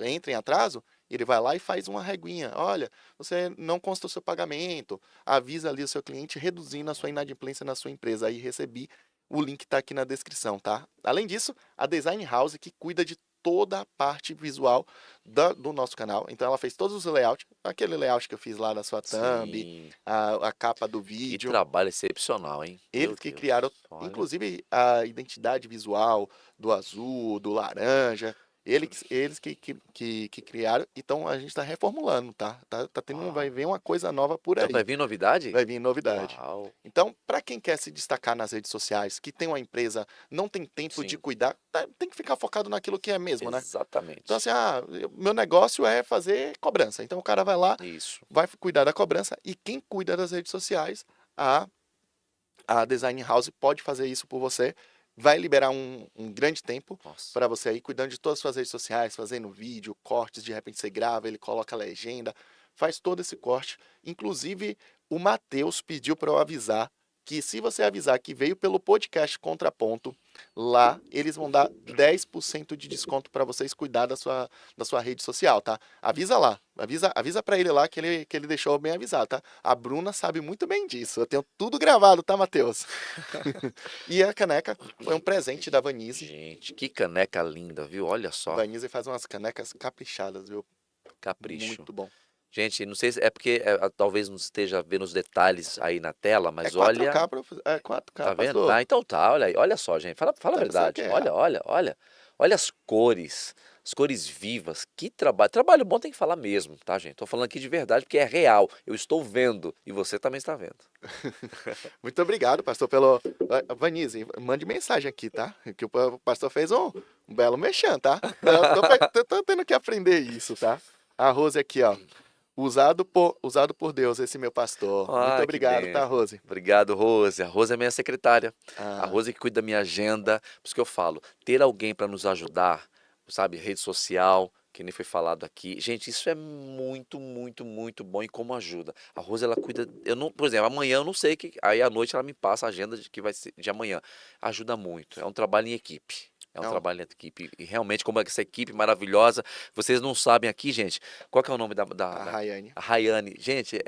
S1: entra em atraso, ele vai lá e faz uma reguinha. Olha, você não consta o seu pagamento, avisa ali o seu cliente, reduzindo a sua inadimplência na sua empresa. Aí recebi, o link está aqui na descrição, tá? Além disso, a Design House, que cuida de toda a parte visual do nosso canal. Então ela fez todos os layouts, aquele layout que eu fiz lá da sua thumb,
S3: Sim.
S1: a capa do
S3: Que
S1: vídeo.
S3: trabalho excepcional, hein?
S1: Eles
S3: Meu
S1: que
S3: Deus.
S1: criaram,
S3: Olha.
S1: inclusive, a identidade visual do azul, do laranja. Eles que criaram. Então a gente está reformulando, tá? Tá tendo,
S3: Uau.
S1: vai vir uma coisa nova por aí.
S3: Então vai vir novidade?
S1: Vai vir novidade.
S3: Uau.
S1: Então, para quem quer se destacar nas redes sociais, que tem uma empresa, não tem tempo de
S3: Sim.
S1: cuidar, tem que ficar focado naquilo que é mesmo, né?
S3: Exatamente.
S1: Então, assim, meu negócio é fazer cobrança. Então, o cara vai lá,
S3: Isso.
S1: vai cuidar da cobrança. E quem cuida das redes sociais, a Design House pode fazer isso por você. Vai liberar um grande tempo
S3: Nossa.
S1: para você aí, cuidando de todas as suas redes sociais, fazendo vídeo, cortes, de repente você grava, ele coloca a legenda, faz todo esse corte. Inclusive, o Matheus pediu para eu avisar que se você avisar que veio pelo podcast Contraponto, lá eles vão dar 10% de desconto para vocês cuidar da sua rede social, tá? Avisa lá, avisa para ele lá que ele deixou bem avisado, tá? A Bruna sabe muito bem disso, eu tenho tudo gravado, tá, Matheus? E a caneca foi um presente da Vanise.
S3: Gente, que caneca linda, viu? Olha só.
S1: Vanise faz umas canecas caprichadas, viu?
S3: Capricho.
S1: Muito bom.
S3: Gente, não sei se é porque talvez não esteja vendo os detalhes aí na tela,
S1: É
S3: mas
S1: 4K,
S3: olha,
S1: é 4K,
S3: tá vendo?
S1: pastor.
S3: Tá, então tá, olha aí, olha só, gente, fala a
S1: Deve ser o
S3: verdade.
S1: quê?
S3: Olha as cores vivas, que trabalho. Trabalho bom tem que falar mesmo, tá, gente? Tô falando aqui de verdade porque é real. Eu estou vendo e você também está vendo.
S1: Muito obrigado, pastor, pelo. Vanise, mande mensagem aqui, tá? Que o pastor fez um belo mexão, tá? Eu tô tendo que aprender isso, tá? A Rose aqui, ó. Usado por Deus, esse meu pastor. Muito
S3: Ah, que
S1: obrigado, tá,
S3: benção.
S1: Rose?
S3: Obrigado, Rose. A Rose é minha secretária. A
S1: Ah,
S3: Rose que cuida da minha agenda. Por isso que eu falo, ter alguém para nos ajudar, sabe, rede social, que nem foi falado aqui. Gente, isso é muito, muito, muito bom e como ajuda. A Rose, ela cuida, eu não, por exemplo, amanhã eu não sei que, aí à noite ela me passa a agenda de que vai ser de amanhã. Ajuda muito. É um trabalho em equipe. É um
S1: não,
S3: trabalho em equipe. E realmente, como é que essa equipe maravilhosa. Vocês não sabem aqui, gente, qual que é o nome
S1: a Rayane.
S3: a Rayane. Gente,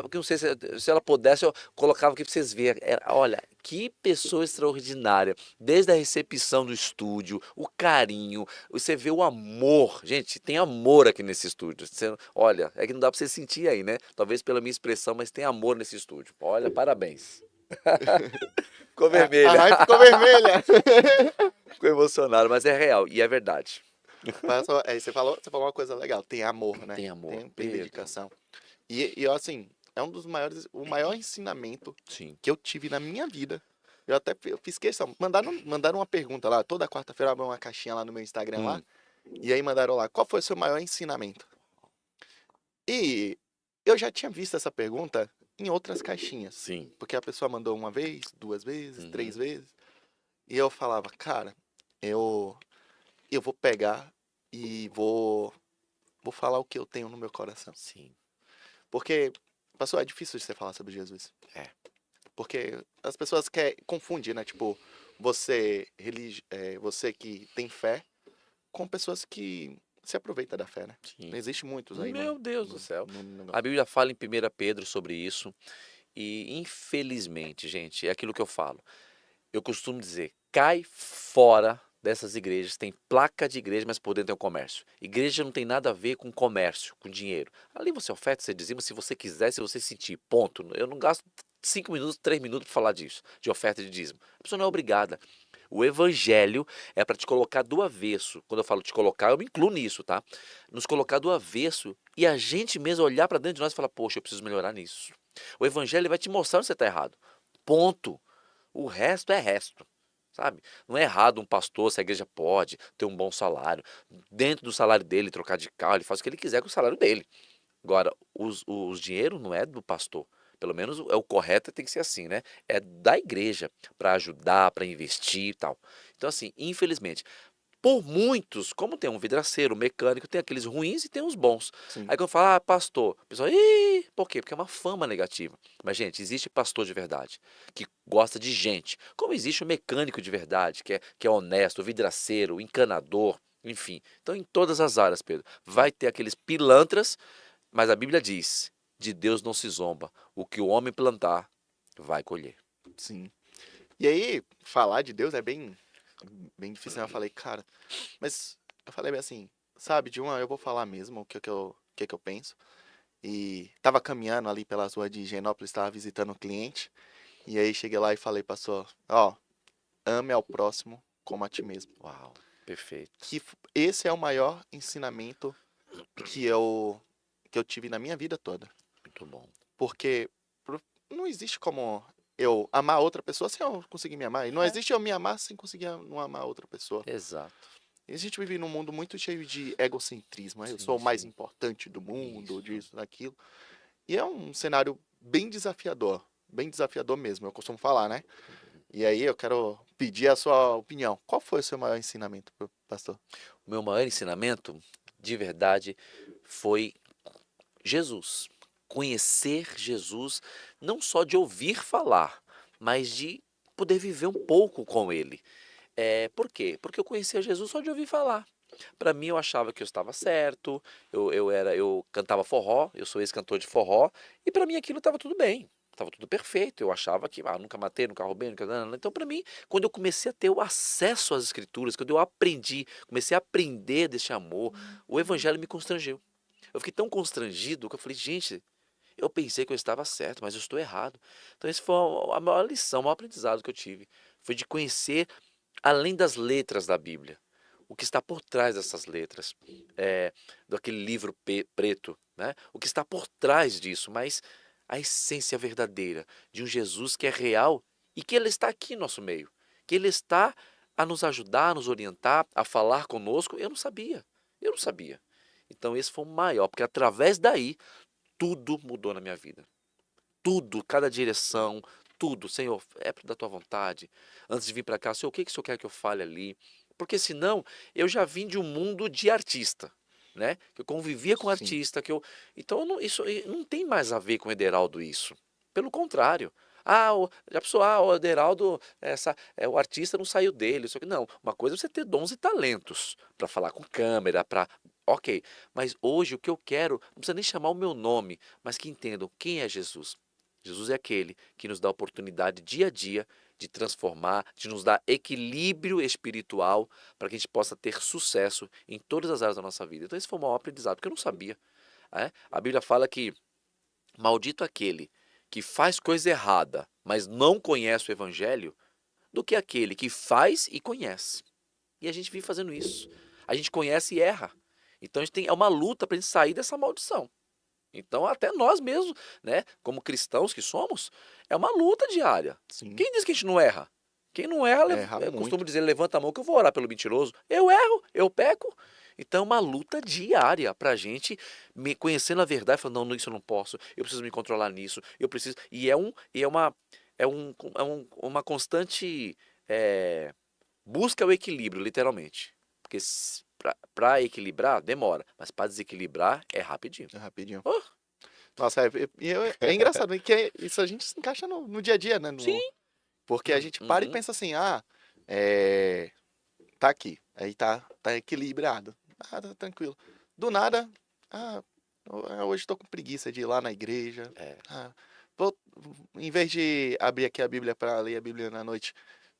S3: porque eu não sei se ela pudesse, eu colocava aqui para vocês verem. Olha, que pessoa extraordinária. Desde a recepção do estúdio, o carinho, você vê o amor. Gente, tem amor aqui nesse estúdio. Olha, é que não dá para você sentir aí, né? Talvez pela minha expressão, mas tem amor nesse estúdio. Olha, parabéns. Ficou
S1: A
S3: vermelha.
S1: Ray ficou vermelha.
S3: Ficou emocionado, mas é real e é verdade.
S1: Você falou uma coisa legal. Tem amor, né?
S3: Tem amor,
S1: Tem
S3: Pedro.
S1: dedicação. E assim, é um dos maiores, o maior ensinamento
S3: Sim.
S1: que eu tive na minha vida. Eu fiz questão. Mandaram uma pergunta lá. Toda quarta-feira eu abro uma caixinha lá no meu Instagram lá. E aí mandaram lá, qual foi o seu maior ensinamento? E eu já tinha visto essa pergunta em outras caixinhas.
S3: Sim.
S1: Porque a pessoa mandou uma vez, duas vezes,
S3: Uhum.
S1: 3 vezes. E eu falava, cara, eu vou pegar e vou falar o que eu tenho no meu coração.
S3: Sim.
S1: Porque, pastor, é difícil de você falar sobre Jesus.
S3: É.
S1: Porque as pessoas confundem, né? Tipo, você que tem fé com pessoas que se aproveitam da fé, né?
S3: Sim.
S1: Existe muitos aí
S3: Meu Deus do céu.
S1: no
S3: A
S1: negócio.
S3: Bíblia fala em 1 Pedro sobre isso. E infelizmente, gente, é aquilo que eu falo. Eu costumo dizer, cai fora dessas igrejas. Tem placa de igreja, mas por dentro tem o comércio. Igreja não tem nada a ver com comércio, com dinheiro. Ali você oferta, você dizima se você quiser, se você sentir. Ponto. Eu não gasto 5 minutos, 3 minutos para falar disso, de oferta e de dízimo. A pessoa não é obrigada. O evangelho é para te colocar do avesso. Quando eu falo te colocar, eu me incluo nisso, tá? Nos colocar do avesso e a gente mesmo olhar para dentro de nós e falar, poxa, eu preciso melhorar nisso. O evangelho vai te mostrar onde você está errado. Ponto. O resto é resto. Sabe? Não é errado um pastor, se a igreja pode ter um bom salário. Dentro do salário dele, trocar de carro, ele faz o que ele quiser com o salário dele. Agora, os dinheiro não é do pastor. Pelo menos é o correto, tem que ser assim, né? É da igreja para ajudar, para investir e tal. Então, assim, infelizmente, por muitos, como tem um vidraceiro, um mecânico, tem aqueles ruins e tem os bons.
S1: Sim.
S3: Aí quando eu falo, pastor, o pessoal, ih, por quê? Porque é uma fama negativa. Mas, gente, existe pastor de verdade, que gosta de gente. Como existe o mecânico de verdade, que é honesto, o vidraceiro, o encanador, enfim. Então, em todas as áreas, Pedro, vai ter aqueles pilantras, mas a Bíblia diz, de Deus não se zomba. O que o homem plantar, vai colher.
S1: Sim. E aí, falar de Deus é bem difícil, né? Eu falei, cara, mas eu falei bem assim, sabe, eu vou falar mesmo o que eu penso. E tava caminhando ali pelas ruas de Higienópolis, estava visitando um cliente. E aí cheguei lá e falei, pastor, ó, ame ao próximo como a ti mesmo.
S3: Uau, perfeito.
S1: Esse é o maior ensinamento que eu tive na minha vida toda.
S3: Muito bom.
S1: Porque não existe como eu amar outra pessoa sem eu conseguir me amar. E não existe eu me amar sem conseguir não amar outra pessoa.
S3: Exato.
S1: E a gente vive num mundo muito cheio de egocentrismo. Né? Eu
S3: Sim,
S1: sou o mais
S3: sim.
S1: importante do mundo,
S3: Isso.
S1: disso, daquilo. E é um cenário bem desafiador. Bem desafiador mesmo, eu costumo falar, né? E aí eu quero pedir a sua opinião. Qual foi o seu maior ensinamento, pastor?
S3: O meu maior ensinamento, de verdade, foi Jesus. Conhecer Jesus, não só de ouvir falar, mas de poder viver um pouco com ele. Por quê? Porque eu conhecia Jesus só de ouvir falar. Para mim, eu achava que eu estava certo, eu cantava forró, eu sou ex-cantor de forró, e para mim aquilo estava tudo bem. Tava tudo perfeito. Eu achava que nunca matei, nunca roubei, nunca. Então, para mim, quando eu comecei a ter o acesso às escrituras, quando eu aprendi, comecei a aprender desse amor, o evangelho me constrangeu. Eu fiquei tão constrangido que eu falei, gente, eu pensei que eu estava certo, mas eu estou errado. Então, esse foi a maior lição, o maior aprendizado que eu tive. Foi de conhecer, além das letras da Bíblia, o que está por trás dessas letras, daquele livro preto, né? O que está por trás disso, mas a essência verdadeira de um Jesus que é real e que ele está aqui em nosso meio, que ele está a nos ajudar, a nos orientar, a falar conosco. Eu não sabia. Então esse foi o maior, porque através daí tudo mudou na minha vida. Tudo, cada direção, tudo. Senhor, é da tua vontade. Antes de vir para cá, Senhor, o que o Senhor quer que eu fale ali? Porque senão, eu já vim de um mundo de artista, né? Que eu convivia com
S1: Sim.
S3: artista, então isso não tem mais a ver com o Ederaldo isso. Pelo contrário. Já pensou, o Ederaldo, o artista não saiu dele. Isso aqui. Não, uma coisa é você ter dons e talentos para falar com câmera, ok. Mas hoje o que eu quero, não precisa nem chamar o meu nome, mas que entendam quem é Jesus. Jesus é aquele que nos dá a oportunidade dia a dia de transformar, de nos dar equilíbrio espiritual para que a gente possa ter sucesso em todas as áreas da nossa vida. Então esse foi o maior aprendizado, porque eu não sabia. A Bíblia fala que maldito aquele que faz coisa errada, mas não conhece o evangelho, do que aquele que faz e conhece. E a gente vive fazendo isso. A gente conhece e erra. Então é uma luta para a gente sair dessa maldição. Então, até nós mesmos, né, como cristãos que somos, é uma luta diária.
S1: Sim.
S3: Quem diz que a gente não erra? Quem não erra,
S1: Erra
S3: eu costumo
S1: muito.
S3: dizer, levanta a mão que eu vou orar pelo mentiroso. Eu erro, eu peco. Então, é uma luta diária para a gente me conhecendo a verdade, falando, não, isso eu não posso, eu preciso me controlar nisso, eu preciso. Uma constante busca o equilíbrio, literalmente. Porque para equilibrar, demora, mas para desequilibrar, é rapidinho.
S1: É rapidinho.
S3: Oh,
S1: Nossa, é engraçado que isso a gente se encaixa no dia a dia, né?
S3: sim.
S1: Porque a gente para e
S3: Uhum.
S1: pensa assim, tá aqui, aí tá equilibrado, tá tranquilo. Do nada, ah, hoje tô com preguiça de ir lá na igreja.
S3: É,
S1: Ah, vou, em vez de abrir aqui a Bíblia para ler a Bíblia na noite,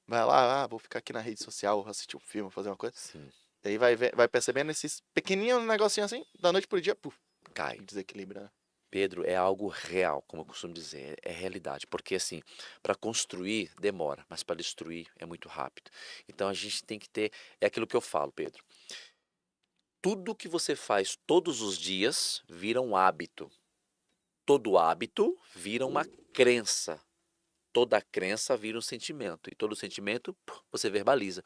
S1: vai lá, vou ficar aqui na rede social, assistir um filme, fazer uma coisa.
S3: sim.
S1: Aí vai percebendo esses pequenininhos negocinhos assim, da noite pro dia, puf,
S3: Cai.
S1: desequilibra.
S3: Pedro, é algo real, como eu costumo dizer, é realidade. Porque assim, para construir demora, mas para destruir é muito rápido. Então a gente tem que ter, é aquilo que eu falo, Pedro. Tudo que você faz todos os dias vira um hábito. Todo hábito vira uma crença. Toda crença vira um sentimento. E todo sentimento você verbaliza.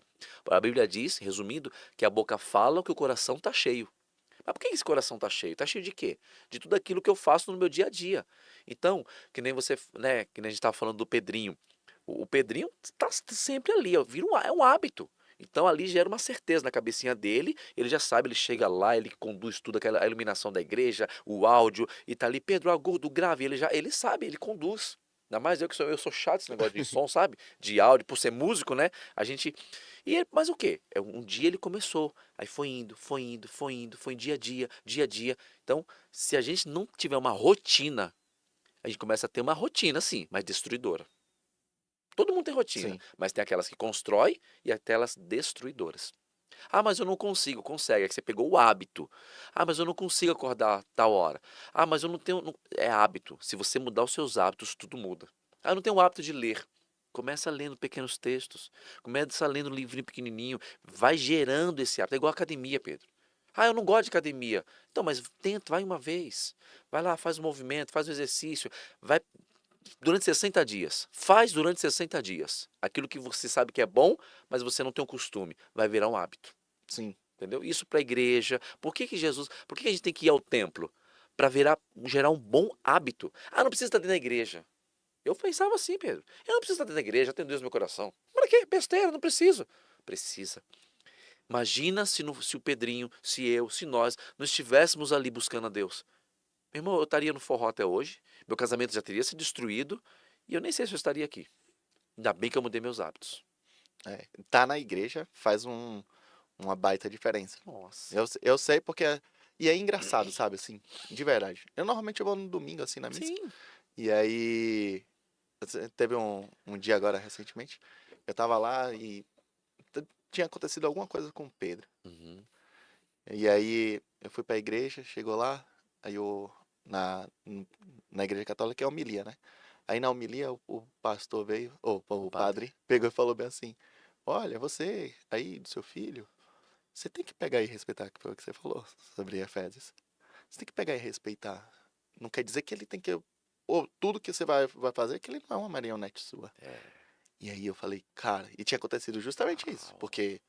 S3: A Bíblia diz, resumindo, que a boca fala o que o coração está cheio. Mas por que esse coração está cheio? Está cheio de quê? De tudo aquilo que eu faço no meu dia a dia. Então, que nem você, né, que nem a gente estava falando do Pedrinho. O Pedrinho está sempre ali, ó, é um hábito. Então ali gera uma certeza na cabecinha dele, ele já sabe, ele chega lá, ele conduz tudo, a iluminação da igreja, o áudio, e tá ali, Pedro, agudo, grave, ele sabe, ele conduz. Ainda mais eu sou chato esse negócio de som, sabe? De áudio, por ser músico, né? A gente. Mas o quê? Um dia ele começou, aí foi indo, foi indo, foi indo, foi dia a dia, dia a dia. Então, se a gente não tiver uma rotina, a gente começa a ter uma rotina, sim, mas destruidora. Todo mundo tem rotina,
S1: Sim,
S3: mas tem aquelas que constrói e aquelas destruidoras. Mas eu não consigo. Consegue, é que você pegou o hábito. Mas eu não consigo acordar tal hora. Mas eu não tenho. É hábito. Se você mudar os seus hábitos, tudo muda. Eu não tenho o hábito de ler. Começa lendo pequenos textos. Começa lendo um livrinho pequenininho. Vai gerando esse hábito. É igual a academia, Pedro. Eu não gosto de academia. Então, mas tenta, vai uma vez. Vai lá, faz o movimento, faz o exercício. Vai durante 60 dias. Faz durante 60 dias. Aquilo que você sabe que é bom, mas você não tem o costume. Vai virar um hábito.
S1: sim.
S3: Entendeu? Isso para a igreja. Por que a gente tem que ir ao templo? Para gerar um bom hábito. Não precisa estar dentro da igreja. Eu pensava assim, Pedro. Eu não preciso estar dentro da igreja, eu tenho Deus no meu coração. Para quê? Besteira, não preciso. Precisa. Imagina se o Pedrinho, se eu, se nós não estivéssemos ali buscando a Deus. Meu irmão, eu estaria no forró até hoje, meu casamento já teria se destruído e eu nem sei se eu estaria aqui. Ainda bem que eu mudei meus hábitos.
S1: Tá na igreja faz uma baita diferença.
S3: Nossa.
S1: Eu sei porque. E é engraçado, sabe, assim, de verdade. Eu normalmente vou no domingo, assim, na missa.
S3: Sim.
S1: E aí, teve um dia agora, recentemente, eu tava lá e tinha acontecido alguma coisa com o Pedro.
S3: Uhum.
S1: E aí, eu fui pra igreja, chegou lá, aí eu, na igreja católica é homilia, né? Aí na homilia o pastor veio, ou o
S3: Padre.
S1: padre, pegou e falou bem assim, olha, você aí do seu filho, você tem que pegar e respeitar, que foi o que você falou sobre Efésios. Você tem que pegar e respeitar. Não quer dizer que ele tem que. Ou tudo que você vai fazer, que ele não é uma marionete sua.
S3: É.
S1: E aí eu falei, cara, e tinha acontecido justamente isso.
S3: Uau.
S1: Porque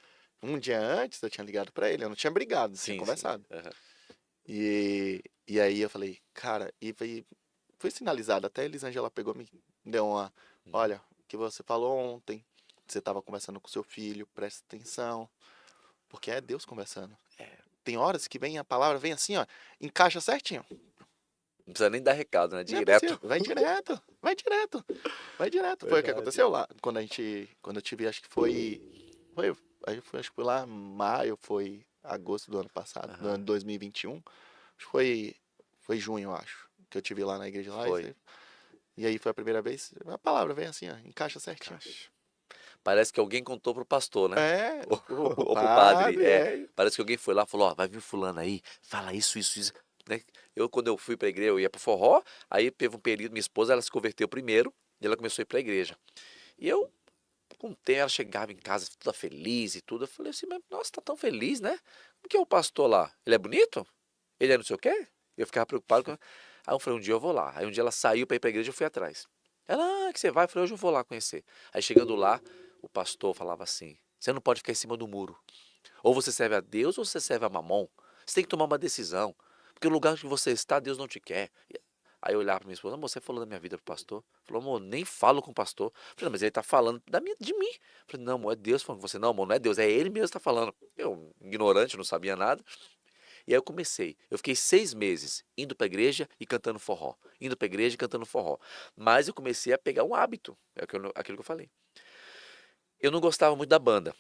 S1: um dia antes eu tinha ligado pra ele, eu não tinha brigado, tinha
S3: Sim, sim.
S1: conversado.
S3: Aham.
S1: E aí eu falei, cara, foi sinalizado. Até a Elisângela pegou, me deu uma.
S3: Uhum.
S1: Olha, o que você falou ontem, você estava conversando com seu filho, presta atenção. Porque é Deus conversando. Tem horas que vem a palavra, vem assim, ó, encaixa certinho.
S3: Não precisa nem dar recado, né?
S1: Não é
S3: Direto.
S1: possível. Vai direto. Vai direto. Vai direto. Foi o que
S3: Verdade.
S1: aconteceu lá. Quando eu tive, acho que acho que foi lá maio, foi agosto do ano passado, do
S3: Aham.
S1: ano 2021. Acho que foi junho, eu acho, que eu tive lá na igreja lá.
S3: Foi.
S1: E aí foi a primeira vez. A palavra vem assim, ó, encaixa certinho.
S3: Caixa. Parece que alguém contou pro pastor, né?
S1: É, o
S3: Ou pro padre.
S1: padre,
S3: É.
S1: é.
S3: Parece que alguém foi lá e falou, ó, vai vir fulano aí, fala isso, isso, isso. Né? Eu, quando eu fui pra igreja, eu ia pro forró, aí teve um período, minha esposa, ela se converteu primeiro, e ela começou a ir pra igreja. E eu, com o tempo, ela chegava em casa toda feliz e tudo. Eu falei assim, mas nossa, tá tão feliz, né? Por que é o pastor lá? Ele é bonito? Ele é não sei o quê? Eu ficava preocupado com. Aí eu falei, um dia eu vou lá. Aí um dia ela saiu pra ir pra igreja, eu fui atrás. Ela, que você vai? Eu falei, hoje eu vou lá conhecer. Aí chegando lá, o pastor falava assim: você não pode ficar em cima do muro. Ou você serve a Deus ou você serve a Mamon. Você tem que tomar uma decisão. Porque o lugar que você está, Deus não te quer. Aí eu olhava pra minha esposa, amor, você falou da minha vida pro pastor? Falou, amor, nem falo com o pastor. Falei, não, mas ele tá falando de mim. Falei, não, amor, é Deus falando com você. Não, amor, não é Deus, é ele mesmo que tá falando. Eu, ignorante, não sabia nada. E aí eu comecei. Eu fiquei 6 meses indo pra igreja e cantando forró. Indo pra igreja e cantando forró. Mas eu comecei a pegar um hábito. É aquilo que eu falei. Eu não gostava muito da banda.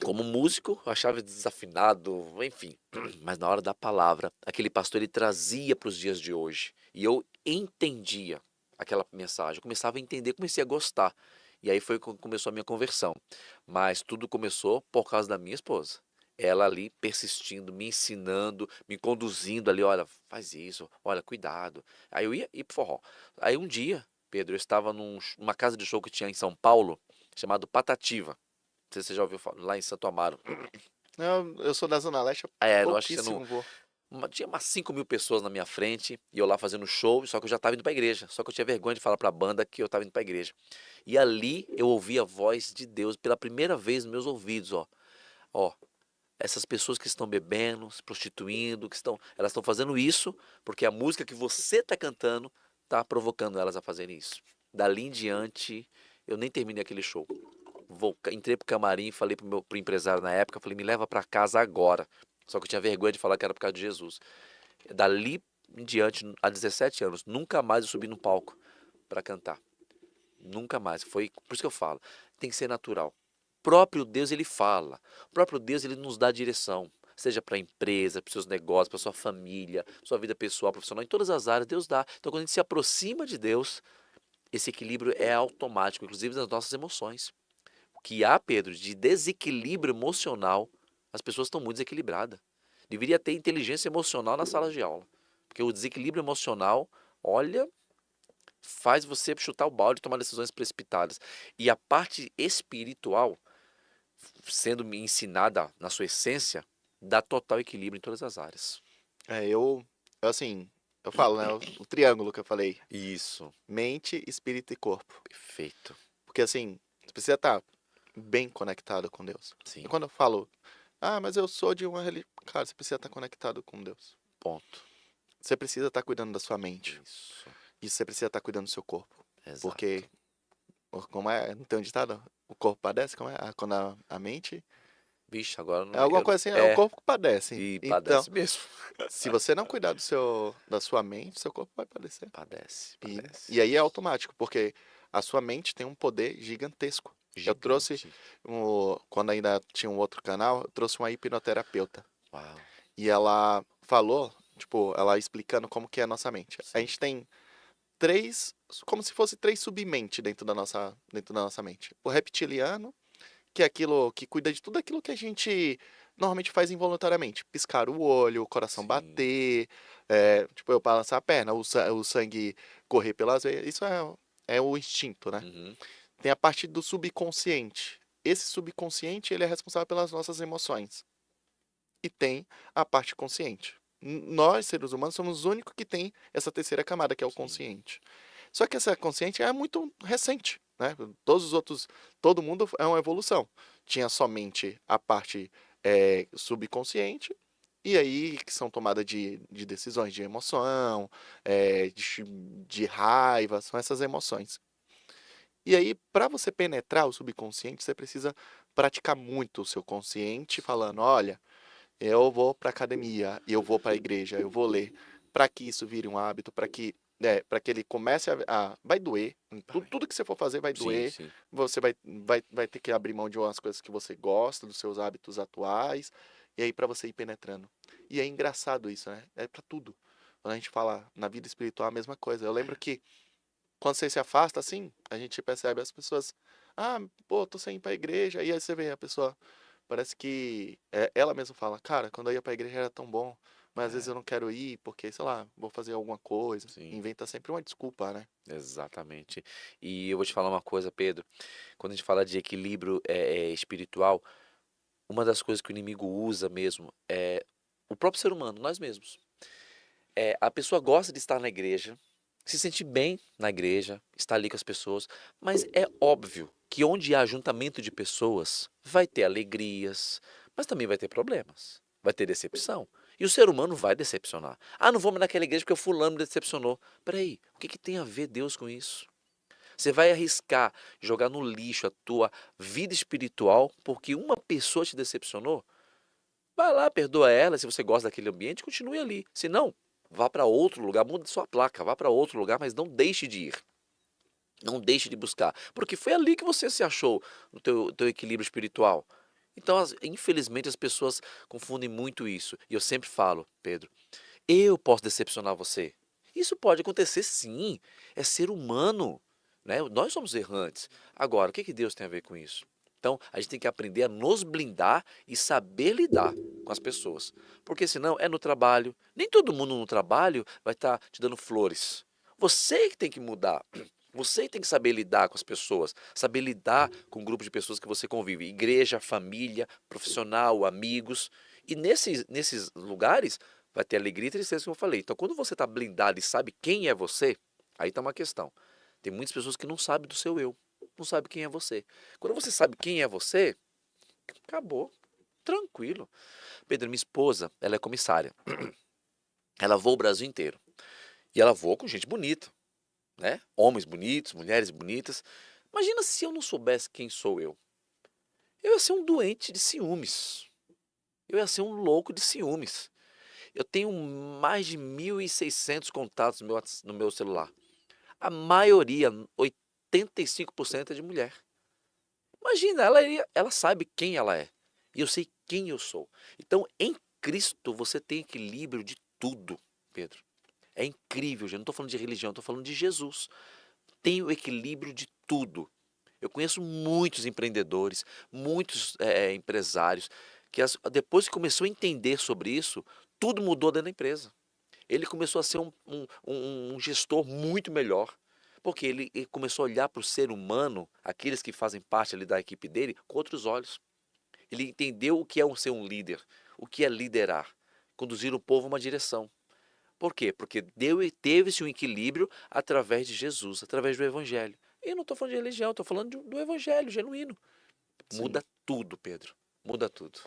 S3: Como músico, eu achava desafinado, enfim. Mas na hora da palavra, aquele pastor ele trazia para os dias de hoje. E eu entendia aquela mensagem. Eu começava a entender, comecei a gostar. E aí foi quando começou a minha conversão. Mas tudo começou por causa da minha esposa. Ela ali persistindo, me ensinando, me conduzindo ali, olha, faz isso, olha, cuidado. Aí eu ia pro forró. Aí um dia, Pedro, eu estava numa casa de show que tinha em São Paulo, chamado Patativa. Não sei se você já ouviu falar, lá em Santo Amaro.
S1: Eu sou da Zona Leste,
S3: É, não acho que você não.
S1: pouquíssimo vou.
S3: Tinha umas 5.000 pessoas na minha frente e eu lá fazendo show, só que eu já estava indo pra igreja. Só que eu tinha vergonha de falar pra banda que eu estava indo pra igreja. E ali eu ouvi a voz de Deus pela primeira vez nos meus ouvidos, ó. Ó, essas pessoas que estão bebendo, se prostituindo, elas estão fazendo isso porque a música que você está cantando está provocando elas a fazerem isso. Dali em diante, eu nem terminei aquele show. Entrei pro camarim, falei pro empresário na época, falei, me leva para casa agora. Só que eu tinha vergonha de falar que era por causa de Jesus. Dali em diante, há 17 anos, nunca mais eu subi no palco para cantar. Nunca mais. Foi por isso que eu falo, tem que ser natural. O próprio Deus ele fala. O próprio Deus ele nos dá direção. Seja para a empresa, para os seus negócios, para sua família, sua vida pessoal, profissional, em todas as áreas Deus dá. Então quando a gente se aproxima de Deus, esse equilíbrio é automático, inclusive nas nossas emoções. O que há, Pedro, de desequilíbrio emocional, as pessoas estão muito desequilibradas. Deveria ter inteligência emocional na sala de aula. Porque o desequilíbrio emocional, olha, faz você chutar o balde e tomar decisões precipitadas. E a parte espiritual, sendo ensinada na sua essência, dá total equilíbrio em todas as áreas.
S1: Assim, eu falo, né, o triângulo que eu falei,
S3: Isso,
S1: mente, espírito e corpo.
S3: perfeito.
S1: Porque assim, você precisa estar bem conectado com Deus. E
S3: Sim,
S1: quando eu falo, mas eu sou de uma religião, cara, você precisa estar conectado com Deus.
S3: ponto.
S1: Você precisa estar cuidando da sua mente.
S3: Isso,
S1: E você precisa estar cuidando do seu corpo.
S3: exato.
S1: Porque, como é, não tem um ditado? O corpo padece, como é? Quando a mente.
S3: Vixe, agora
S1: É
S3: não,
S1: alguma coisa assim, é o
S3: é,
S1: corpo que padece.
S3: e
S1: Então,
S3: padece mesmo.
S1: se você não cuidar da sua mente, seu corpo vai padecer.
S3: Padece,
S1: E
S3: padece.
S1: aí é automático, porque a sua mente tem um poder gigantesco. Eu trouxe,
S3: Gigante.
S1: quando ainda tinha um outro canal, eu trouxe uma hipnoterapeuta.
S3: Uau,
S1: E ela falou, tipo, ela explicando como que é a nossa mente. A
S3: sim.
S1: gente tem três, como se fosse três submentes dentro da nossa mente. O reptiliano, que é aquilo que cuida de tudo aquilo que a gente normalmente faz involuntariamente. Piscar o olho, o coração
S3: Sim.
S1: bater, tipo, eu balançar a perna, o sangue correr pelas veias. Isso é o instinto, né?
S3: Uhum.
S1: Tem a parte do subconsciente. Esse subconsciente, ele é responsável pelas nossas emoções. E tem a parte consciente. Nós, seres humanos, somos os únicos que tem essa terceira camada, que é o
S3: Sim.
S1: consciente. Só que essa consciente é muito recente, né? Todos os outros, todo mundo é uma evolução. Tinha somente a parte subconsciente, e aí que são tomadas de decisões de emoção, de raiva, são essas emoções. E aí, para você penetrar o subconsciente, você precisa praticar muito o seu consciente, falando, olha, eu vou para academia, eu vou para a igreja, eu vou ler, para que isso vire um hábito, para que ele comece vai doer, tudo,
S3: Vai.
S1: tudo que você for fazer vai
S3: Sim,
S1: doer,
S3: sim.
S1: você vai ter que abrir mão de umas coisas que você gosta, dos seus hábitos atuais, e aí para você ir penetrando. E é engraçado isso, né? É para tudo. Quando a gente fala na vida espiritual, a mesma coisa. Eu lembro que quando você se afasta assim, a gente percebe as pessoas, pô, tô sem ir pra igreja, e aí você vê a pessoa, parece que ela mesma fala, cara, quando eu ia pra igreja era tão bom, mas às vezes
S3: É,
S1: eu não quero ir porque, sei lá, vou fazer alguma coisa.
S3: sim,
S1: Inventa sempre uma desculpa, né?
S3: exatamente. E eu vou te falar uma coisa, Pedro. Quando a gente fala de equilíbrio espiritual, uma das coisas que o inimigo usa mesmo é o próprio ser humano, nós mesmos. A pessoa gosta de estar na igreja, se sentir bem na igreja, estar ali com as pessoas, mas é óbvio que onde há ajuntamento de pessoas, vai ter alegrias, mas também vai ter problemas, vai ter decepção. E o ser humano vai decepcionar. Ah, não vamos naquela igreja porque o fulano me decepcionou. Peraí, o que tem a ver Deus com isso? Você vai arriscar jogar no lixo a tua vida espiritual porque uma pessoa te decepcionou? Vai lá, perdoa ela, se você gosta daquele ambiente, continue ali. Se não, vá para outro lugar, mude sua placa, vá para outro lugar, mas não deixe de ir. Não deixe de buscar, porque foi ali que você se achou no teu equilíbrio espiritual. Então, infelizmente, as pessoas confundem muito isso. E eu sempre falo, Pedro, eu posso decepcionar você. Isso pode acontecer sim, é ser humano, né? Nós somos errantes. Agora, o que que Deus tem a ver com isso? Então, a gente tem que aprender a nos blindar e saber lidar com as pessoas. Porque senão é no trabalho. Nem todo mundo no trabalho vai estar te dando flores. Você que tem que mudar. Você tem que saber lidar com as pessoas, saber lidar com o grupo de pessoas que você convive, igreja, família, profissional, amigos. E nesses lugares vai ter alegria e tristeza, como eu falei. Então, quando você está blindado e sabe quem é você, aí está uma questão. Tem muitas pessoas que não sabem do seu eu, não sabem quem é você. Quando você sabe quem é você, acabou, tranquilo. Pedro, minha esposa, ela é comissária. Ela voa o Brasil inteiro. E ela voa com gente bonita, né? Homens bonitos, mulheres bonitas. Imagina se eu não soubesse quem sou eu. Eu ia ser um doente de ciúmes. Eu ia ser um louco de ciúmes. Eu tenho mais de 1.600 contatos no meu celular. A maioria, 85% é de mulher. Imagina, ela sabe quem ela é. E eu sei quem eu sou. Então, em Cristo, você tem equilíbrio de tudo, Pedro. É incrível, gente. Não estou falando de religião, estou falando de Jesus. Tem o equilíbrio de tudo. Eu conheço muitos empreendedores, muitos empresários, que depois que começou a entender sobre isso, tudo mudou dentro da empresa. Ele começou a ser um gestor muito melhor, porque ele começou a olhar para o ser humano, aqueles que fazem parte ali da equipe dele, com outros olhos. Ele entendeu o que é ser um líder, o que é liderar, conduzir o povo a uma direção. Por quê? Porque teve-se um equilíbrio através de Jesus, através do Evangelho. E eu não estou falando de religião, estou falando do Evangelho genuíno.
S1: Sim,
S3: Muda tudo, Pedro. Muda tudo.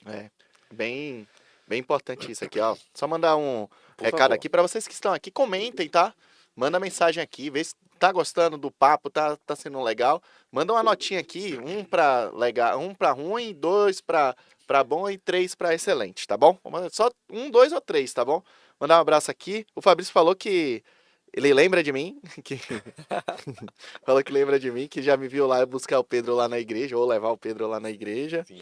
S1: é bem, bem importante isso aqui, ó. Só mandar um
S3: Por
S1: recado
S3: favor.
S1: aqui para vocês que estão aqui, comentem, tá? Manda mensagem aqui, vê se tá gostando do papo, tá sendo legal. Manda uma notinha aqui, um para legal, um para ruim, dois para bom e três para excelente, tá bom? Só um, dois ou três, tá bom? Mandar um abraço aqui. O Fabrício falou que ele lembra de mim, que falou que lembra de mim, que já me viu lá buscar o Pedro lá na igreja, ou levar o Pedro lá na igreja.
S3: Sim.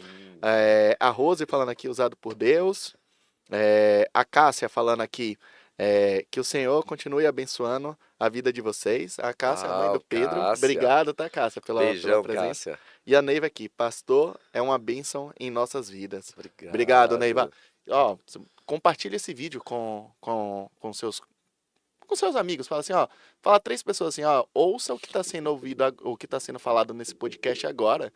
S1: A Rose falando aqui, usado por Deus. A Cássia falando aqui, Que o Senhor continue abençoando a vida de vocês. A Cássia, a mãe do
S3: Uau,
S1: Pedro.
S3: Cássia.
S1: Obrigado, tá, Cássia, pela
S3: Beijão,
S1: presença.
S3: Cássia.
S1: E a Neiva aqui, pastor é uma bênção em nossas vidas.
S3: Obrigado.
S1: Obrigado, Neiva. Ó, compartilha esse vídeo com seus amigos. Fala assim, ó, fala 3 pessoas assim, ó, ouça o que está sendo ouvido, o que está sendo falado nesse podcast agora.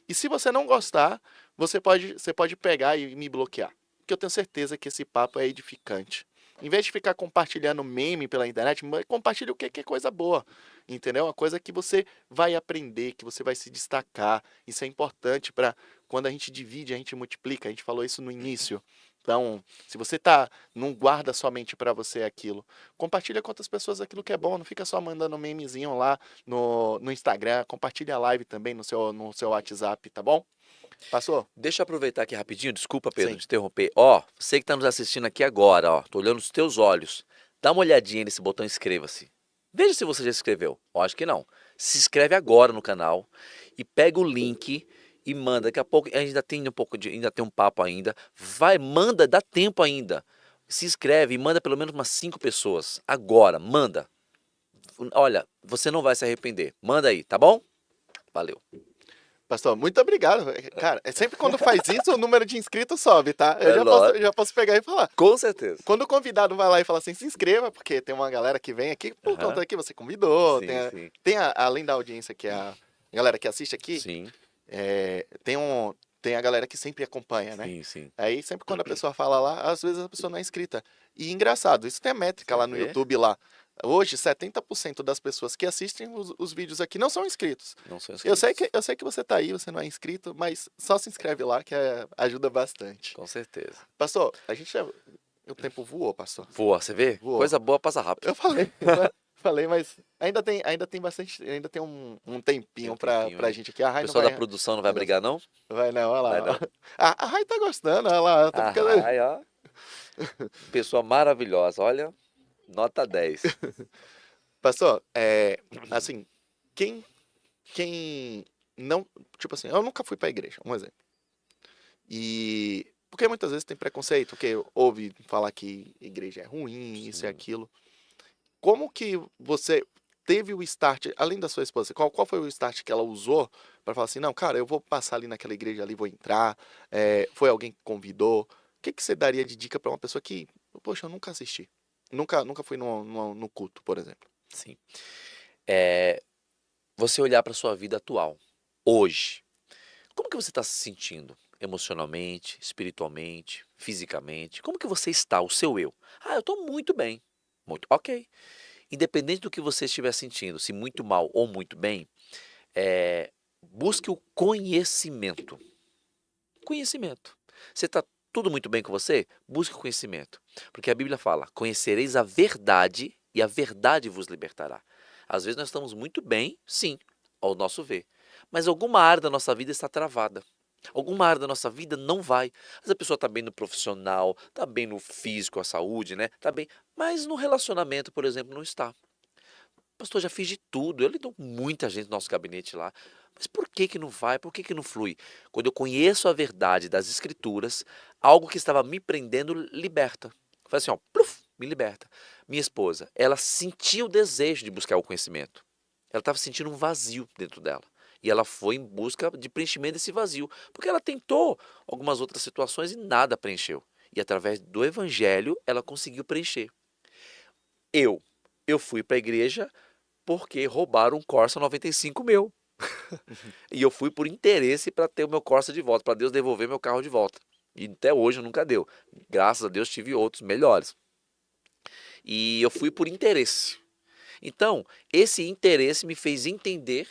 S1: E se você não gostar, você pode pegar e me bloquear. Porque eu tenho certeza que esse papo é edificante. Em vez de ficar compartilhando meme pela internet, compartilhe o que é coisa boa. Entendeu? Uma coisa que você vai aprender, que você vai se destacar. Isso é importante para quando a gente divide, a gente multiplica. A gente falou isso no início. Então, se você não guarda somente para você aquilo, compartilha com outras pessoas aquilo que é bom. Não fica só mandando memezinho lá no Instagram. Compartilha a live também no seu WhatsApp, tá bom? Passou?
S3: Deixa eu aproveitar aqui rapidinho, desculpa, Pedro,
S1: Sim.
S3: te interromper. Ó, você que tá nos assistindo aqui agora, ó, tô olhando os teus olhos. Dá uma olhadinha nesse botão inscreva-se. Veja se você já se inscreveu. Eu acho que não. Se inscreve agora no canal e pega o link e manda. Daqui a pouco ainda tem ainda tem um papo ainda. Vai, manda, dá tempo ainda. Se inscreve e manda pelo menos umas 5 pessoas. Agora, manda. Olha, você não vai se arrepender. Manda aí, tá bom? Valeu.
S1: Pastor, muito obrigado. Cara, sempre quando faz isso, o número de inscritos sobe, tá?
S3: É lógico.
S1: Eu já posso pegar e falar.
S3: Com certeza.
S1: Quando o convidado vai lá e fala assim, se inscreva, porque tem uma galera que vem aqui por
S3: Aham.
S1: conta que você convidou.
S3: Sim, sim.
S1: Além da audiência, que é a galera que assiste aqui,
S3: Sim,
S1: tem a galera que sempre acompanha, né?
S3: sim, sim.
S1: Aí sempre quando a pessoa fala lá, às vezes a pessoa não é inscrita. E engraçado, isso tem a métrica
S3: Você
S1: lá no
S3: vê?
S1: YouTube lá. Hoje, 70% das pessoas que assistem os vídeos aqui não são inscritos.
S3: Não sou
S1: Eu sei
S3: inscrito.
S1: que, eu sei que você tá aí, você não é inscrito, mas só se inscreve lá que ajuda bastante.
S3: Com certeza.
S1: Pastor, o tempo voou, pastor.
S3: Voa, você vê?
S1: Voou.
S3: Coisa boa passa rápido.
S1: Eu falei, mas ainda tem bastante, ainda tem um tempinho pra
S3: tempinho, né?
S1: gente aqui. A
S3: O
S1: Rai não
S3: pessoal
S1: vai,
S3: da produção não vai brigar, não?
S1: vai não, olha lá.
S3: Vai
S1: ó.
S3: não.
S1: A Rai tá gostando, olha lá. Tá ficando...
S3: Ai, ó. Pessoa maravilhosa, olha. Nota 10.
S1: Pastor, assim, quem não, tipo assim, eu nunca fui pra igreja, um exemplo. E porque muitas vezes tem preconceito, porque ouve falar que igreja é ruim, isso e
S3: Sim.
S1: aquilo. Como que você teve o start, além da sua esposa, qual foi o start que ela usou para falar assim, não, cara, eu vou passar ali naquela igreja ali, vou entrar, foi alguém que convidou? O que você daria de dica para uma pessoa que, poxa, eu nunca assisti, nunca fui no culto, por exemplo?
S3: Sim. Você olhar para sua vida atual, hoje. Como que você está se sentindo? Emocionalmente, espiritualmente, fisicamente? Como que você está, o seu eu? Ah, eu estou muito bem. Muito, ok. Independente do que você estiver sentindo, se muito mal ou muito bem, busque o conhecimento. Conhecimento. Você está tudo muito bem com você? Busque o conhecimento. Porque a Bíblia fala, conhecereis a verdade e a verdade vos libertará. Às vezes nós estamos muito bem, sim, ao nosso ver. Mas alguma área da nossa vida está travada. Alguma área da nossa vida não vai. Às vezes a pessoa está bem no profissional, está bem no físico, a saúde, né? Está bem. Mas no relacionamento, por exemplo, não está. Pastor, já fiz de tudo. Eu lido com muita gente no nosso gabinete lá. Mas por que que não vai? Por que que não flui? Quando eu conheço a verdade das escrituras, algo que estava me prendendo liberta. Faz assim, ó, pluf, me liberta. Minha esposa, ela sentia o desejo de buscar o conhecimento. Ela estava sentindo um vazio dentro dela. E ela foi em busca de preenchimento desse vazio. Porque ela tentou algumas outras situações e nada preencheu. E através do evangelho, ela conseguiu preencher. Eu fui para a igreja porque roubaram um Corsa 95 meu. E eu fui por interesse para ter o meu Corsa de volta, para Deus devolver meu carro de volta. E até hoje nunca deu. Graças a Deus tive outros melhores. E eu fui por interesse. Então, esse interesse me fez entender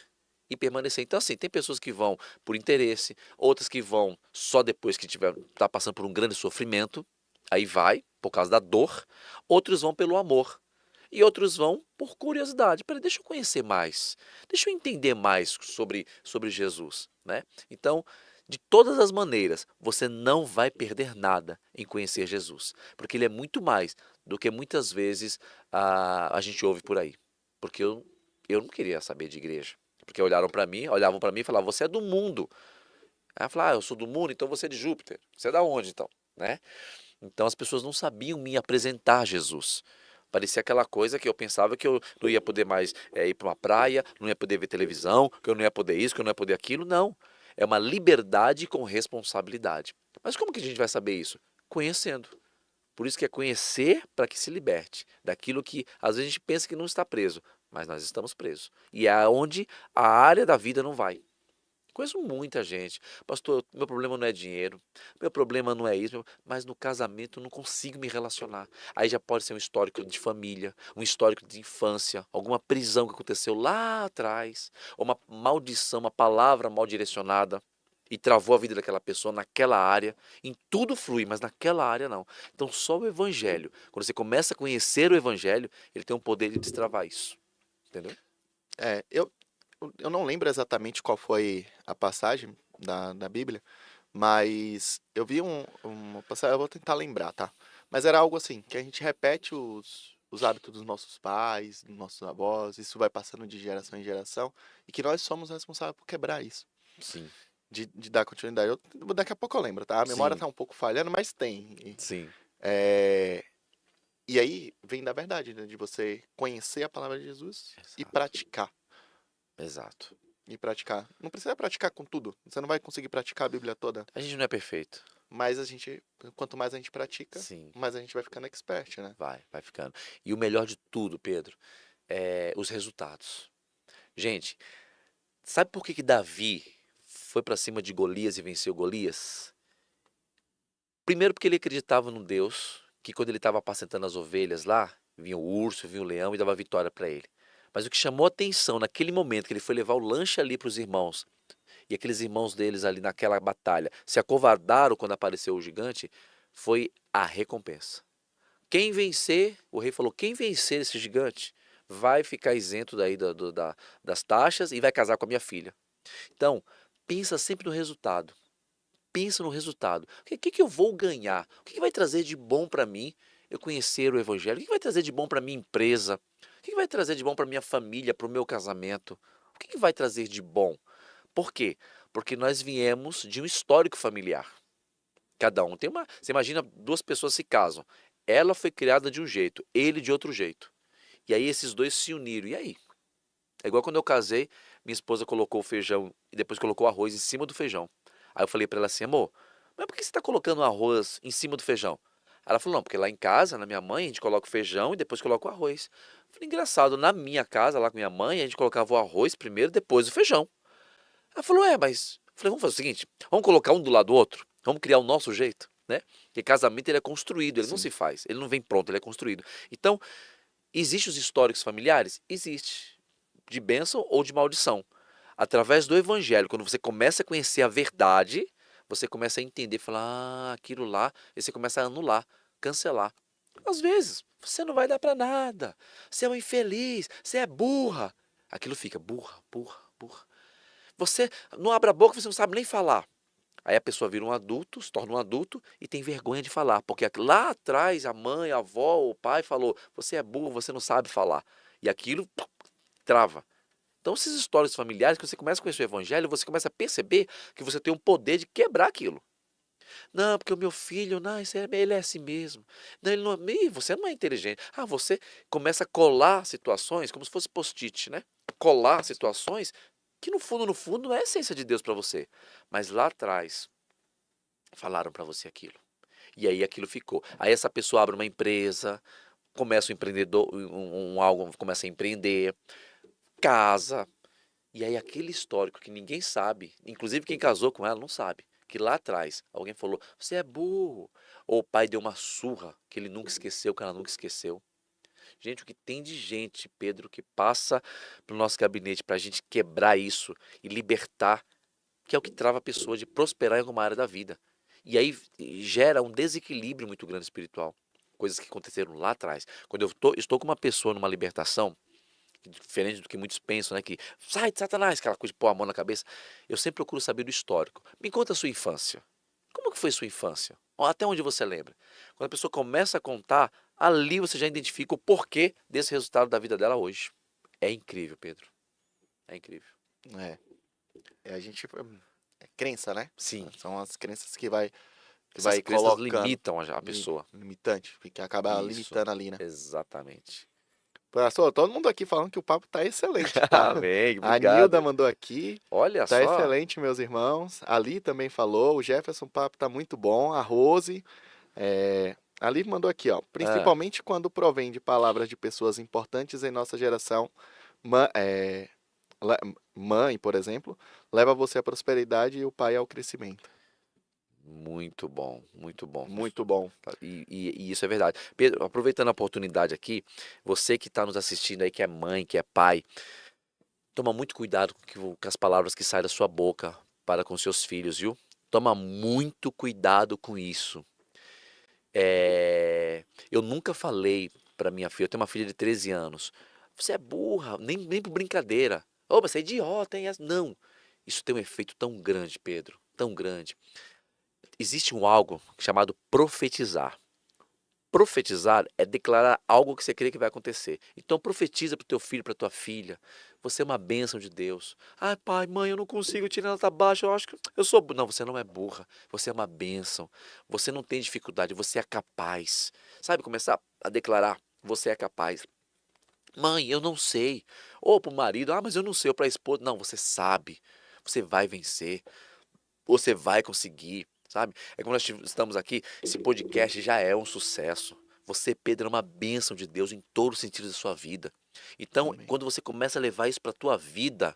S3: e permanecer. Então, assim, tem pessoas que vão por interesse, outras que vão só depois que tá passando por um grande sofrimento, aí vai, por causa da dor. Outros vão pelo amor. E outros vão por curiosidade. Peraí, deixa eu conhecer mais. Deixa eu entender mais sobre Jesus, né? Então, de todas as maneiras, você não vai perder nada em conhecer Jesus. Porque ele é muito mais do que muitas vezes a gente ouve por aí. Porque eu não queria saber de igreja. Porque olhavam para mim e falavam, você é do mundo. Aí eu falava, eu sou do mundo, então você é de Júpiter. Você é da onde então? Né? Então as pessoas não sabiam me apresentar Jesus. Parecia aquela coisa que eu pensava que eu não ia poder mais ir para uma praia, não ia poder ver televisão, que eu não ia poder isso, que eu não ia poder aquilo. Não. É uma liberdade com responsabilidade. Mas como que a gente vai saber isso? Conhecendo. Por isso que é conhecer para que se liberte daquilo que às vezes a gente pensa que não está preso, mas nós estamos presos. E é onde a área da vida não vai. Conheço muita gente. Pastor, meu problema não é dinheiro, meu problema não é isso, mas no casamento eu não consigo me relacionar. Aí já pode ser um histórico de família, um histórico de infância, alguma prisão que aconteceu lá atrás, ou uma maldição, uma palavra mal direcionada e travou a vida daquela pessoa naquela área. Em tudo flui, mas naquela área não. Então só o evangelho, quando você começa a conhecer o evangelho, ele tem um poder de destravar isso. Entendeu?
S1: É, eu não lembro exatamente qual foi a passagem da Bíblia, mas eu vi uma passagem, eu vou tentar lembrar, tá? Mas era algo assim, que a gente repete os hábitos dos nossos pais, dos nossos avós, isso vai passando de geração em geração, e que nós somos responsáveis por quebrar isso,
S3: Sim,
S1: de dar continuidade. Daqui a pouco eu lembro, tá? A memória
S3: sim,
S1: tá um pouco falhando, mas tem.
S3: sim.
S1: É, e aí vem da verdade, né? De você conhecer a palavra de Jesus e
S3: Exato,
S1: praticar.
S3: exato.
S1: E praticar. Não precisa praticar com tudo. Você não vai conseguir praticar a Bíblia toda.
S3: A gente não é perfeito.
S1: Mas a gente, quanto mais a gente pratica,
S3: Sim,
S1: mais a gente vai ficando expert, né?
S3: vai ficando. E o melhor de tudo, Pedro, é os resultados. Gente, sabe por que que Davi foi para cima de Golias e venceu Golias? Primeiro porque ele acreditava num Deus que quando ele estava apacentando as ovelhas lá, vinha o urso, vinha o leão e dava vitória para ele. Mas o que chamou atenção naquele momento que ele foi levar o lanche ali para os irmãos, e aqueles irmãos deles ali naquela batalha se acovardaram quando apareceu o gigante, foi a recompensa. Quem vencer, o rei falou, quem vencer esse gigante vai ficar isento daí das taxas e vai casar com a minha filha. Então, pensa sempre no resultado. Pensa no resultado. O que eu vou ganhar? O que vai trazer de bom para mim eu conhecer o evangelho? O que vai trazer de bom para minha empresa? O que vai trazer de bom para minha família, para o meu casamento? O que vai trazer de bom? Por quê? Porque nós viemos de um histórico familiar. Cada um tem uma. Você imagina duas pessoas se casam. Ela foi criada de um jeito, ele de outro jeito. E aí esses dois se uniram. E aí? É igual quando eu casei, minha esposa colocou o feijão e depois colocou o arroz em cima do feijão. Aí eu falei pra ela assim, amor, mas por que você tá colocando o arroz em cima do feijão? Ela falou, não, porque lá em casa, na minha mãe, a gente coloca o feijão e depois coloca o arroz. Eu falei, engraçado, na minha casa, lá com minha mãe, a gente colocava o arroz primeiro, depois o feijão. Ela falou, mas... Eu falei, vamos fazer o seguinte, vamos colocar um do lado do outro, vamos criar o nosso jeito, né? Porque casamento ele é construído, ele não
S1: Sim.
S3: se faz, ele não vem pronto, ele é construído. Então, existem os históricos familiares? Existe. De bênção ou de maldição. Através do evangelho, quando você começa a conhecer a verdade, você começa a entender, falar, aquilo lá, e você começa a anular, cancelar. Às vezes, você não vai dar para nada. Você é um infeliz, você é burra. Aquilo fica burra, burra, burra. Você não abre a boca, você não sabe nem falar. Aí a pessoa vira um adulto, se torna um adulto e tem vergonha de falar, porque lá atrás a mãe, a avó, o pai falou: você é burro, você não sabe falar. E aquilo trava. Então, essas histórias familiares, que você começa a conhecer o evangelho, você começa a perceber que você tem um poder de quebrar aquilo. Não, porque o meu filho, não, ele é assim mesmo. Não, ele não é. Você não é inteligente. Ah, você começa a colar situações como se fosse post-it, né? Colar situações que no fundo, não é a essência de Deus para você. Mas lá atrás, falaram para você aquilo. E aí aquilo ficou. Aí essa pessoa abre uma empresa, começa um empreendedor, algo, começa a empreender, casa. E aí aquele histórico que ninguém sabe, inclusive quem casou com ela não sabe, que lá atrás alguém falou, você é burro. Ou o pai deu uma surra que ele nunca esqueceu, que ela nunca esqueceu. Gente, o que tem de gente, Pedro, que passa pro nosso gabinete para a gente quebrar isso e libertar, que é o que trava a pessoa de prosperar em alguma área da vida. E aí gera um desequilíbrio muito grande espiritual. Coisas que aconteceram lá atrás. Quando estou com uma pessoa numa libertação, diferente do que muitos pensam, né? Que sai de Satanás, aquela coisa de pôr a mão na cabeça. Eu sempre procuro saber do histórico. Me conta a sua infância. Como que foi sua infância? Até onde você lembra? Quando a pessoa começa a contar, ali você já identifica o porquê desse resultado da vida dela hoje. É incrível, Pedro. É incrível.
S1: É. A gente. É crença, né?
S3: Sim,
S1: São as crenças que vai Que
S3: Essas
S1: vai
S3: crenças
S1: colocando.
S3: limitam a pessoa.
S1: Limitante, fica acaba
S3: Isso,
S1: limitando ali, né?
S3: exatamente.
S1: Pastor, todo mundo aqui falando que o papo tá excelente, tá?
S3: Amém,
S1: A Nilda
S3: obrigado.
S1: mandou aqui,
S3: Olha
S1: tá
S3: só.
S1: excelente, meus irmãos. Ali também falou, o Jefferson, o papo tá muito bom. A Rose, ali mandou aqui, ó.
S3: Ah,
S1: Principalmente quando provém de palavras de pessoas importantes em nossa geração, ma- é, le- mãe, por exemplo, leva você à prosperidade e o pai ao crescimento.
S3: muito bom, muito bom.
S1: Muito bom.
S3: Tá, e isso é verdade. Pedro, aproveitando a oportunidade aqui, você que está nos assistindo aí, que é mãe, que é pai, toma muito cuidado com as palavras que saem da sua boca para com seus filhos, viu? Toma muito cuidado com isso. Eu nunca falei para minha filha, eu tenho uma filha de 13 anos, você é burra, nem por brincadeira. Ô, você é idiota, hein? Não, isso tem um efeito tão grande, Pedro, tão grande. Existe um algo chamado profetizar. Profetizar é declarar algo que você crê que vai acontecer. Então profetiza para o teu filho, para tua filha. Você é uma bênção de Deus. Ah, pai, mãe, eu não consigo tirar nota baixa. Eu acho que eu sou. Não, você não é burra. Você é uma bênção. Você não tem dificuldade. Você é capaz. Sabe, começar a declarar: você é capaz. Mãe, eu não sei. Ou para o marido: ah, mas eu não sei. Ou para a esposa: não, você sabe. Você vai vencer. Você vai conseguir, sabe? É como nós estamos aqui, esse podcast já é um sucesso. Você, Pedro, é uma bênção de Deus em todos os sentidos da sua vida. Então,
S1: Amém.
S3: quando você começa a levar isso para a tua vida,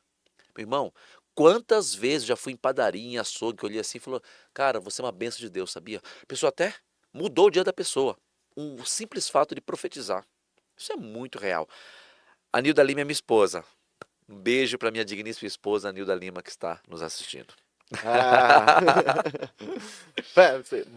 S3: meu irmão, quantas vezes eu já fui em padaria, em açougue, que eu olhei assim e falou, cara, você é uma bênção de Deus, sabia? A pessoa até mudou o dia da pessoa. Um simples fato de profetizar. Isso é muito real. A Nilda Lima é minha esposa. Um beijo para minha digníssima esposa, a Nilda Lima, que está nos assistindo.
S1: Ah.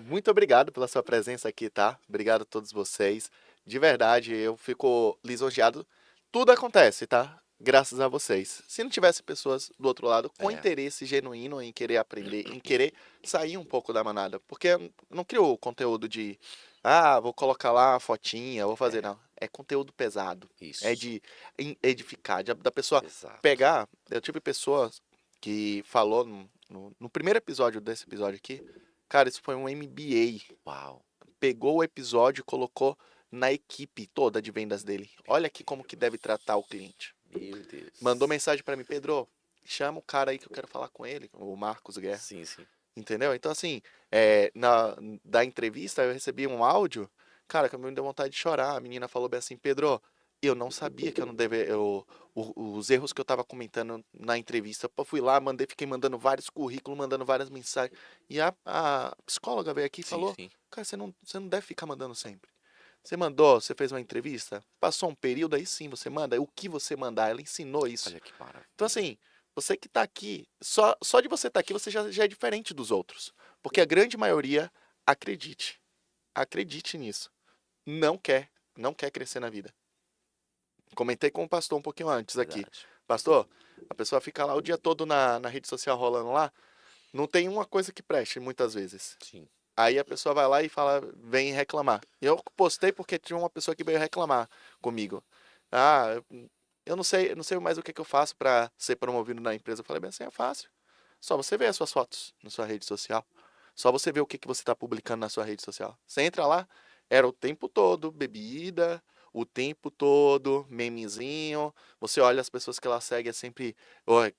S1: Muito obrigado pela sua presença aqui, tá? Obrigado a todos vocês. De verdade, eu fico lisonjeado. Tudo acontece, tá? Graças a vocês. Se não tivesse pessoas do outro lado com
S3: É,
S1: interesse genuíno em querer aprender, em querer sair um pouco da manada, porque eu não crio conteúdo de, vou colocar lá a fotinha, vou fazer,
S3: é,
S1: não. É conteúdo pesado. É
S3: isso.
S1: de edificar, da pessoa
S3: Exato.
S1: pegar. Eu tive pessoas que falou no primeiro episódio desse episódio aqui, cara, isso foi um MBA.
S3: Uau.
S1: Pegou o episódio e colocou na equipe toda de vendas dele. Olha aqui como que deve tratar o cliente.
S3: Meu Deus.
S1: Mandou mensagem para mim, Pedro, chama o cara aí que eu quero falar com ele, o Marcos Guerra.
S3: Sim, sim.
S1: Entendeu? Então, assim, da entrevista eu recebi um áudio, cara, que me deu vontade de chorar. A menina falou bem assim, Pedro, eu não sabia que eu não deveria. Os erros que eu tava comentando na entrevista, pô, fui lá, fiquei mandando vários currículos, mandando várias mensagens. E a psicóloga veio aqui e
S3: Sim,
S1: falou,
S3: sim.
S1: cara, você não deve ficar mandando sempre. Você mandou, você fez uma entrevista, passou um período, aí sim você manda. O que você mandar, ela ensinou isso.
S3: Olha que
S1: Então,
S3: maravilha.
S1: assim, você que está aqui, só de você estar aqui, você já é diferente dos outros. Porque a grande maioria, acredite, acredite nisso, não quer crescer na vida. Comentei com o pastor um pouquinho antes aqui.
S3: Verdade.
S1: Pastor, a pessoa fica lá o dia todo na rede social rolando lá, não tem uma coisa que preste muitas vezes.
S3: Sim.
S1: Aí a pessoa vai lá e fala, vem reclamar. Eu postei porque tinha uma pessoa que veio reclamar comigo. Ah, eu não sei mais o que que eu faço para ser promovido na empresa. Eu falei bem assim, é fácil. Só você ver as suas fotos na sua rede social. Só você ver o que que você está publicando na sua rede social. Você entra lá, era o tempo todo bebida, o tempo todo memezinho. Você olha as pessoas que ela segue, é sempre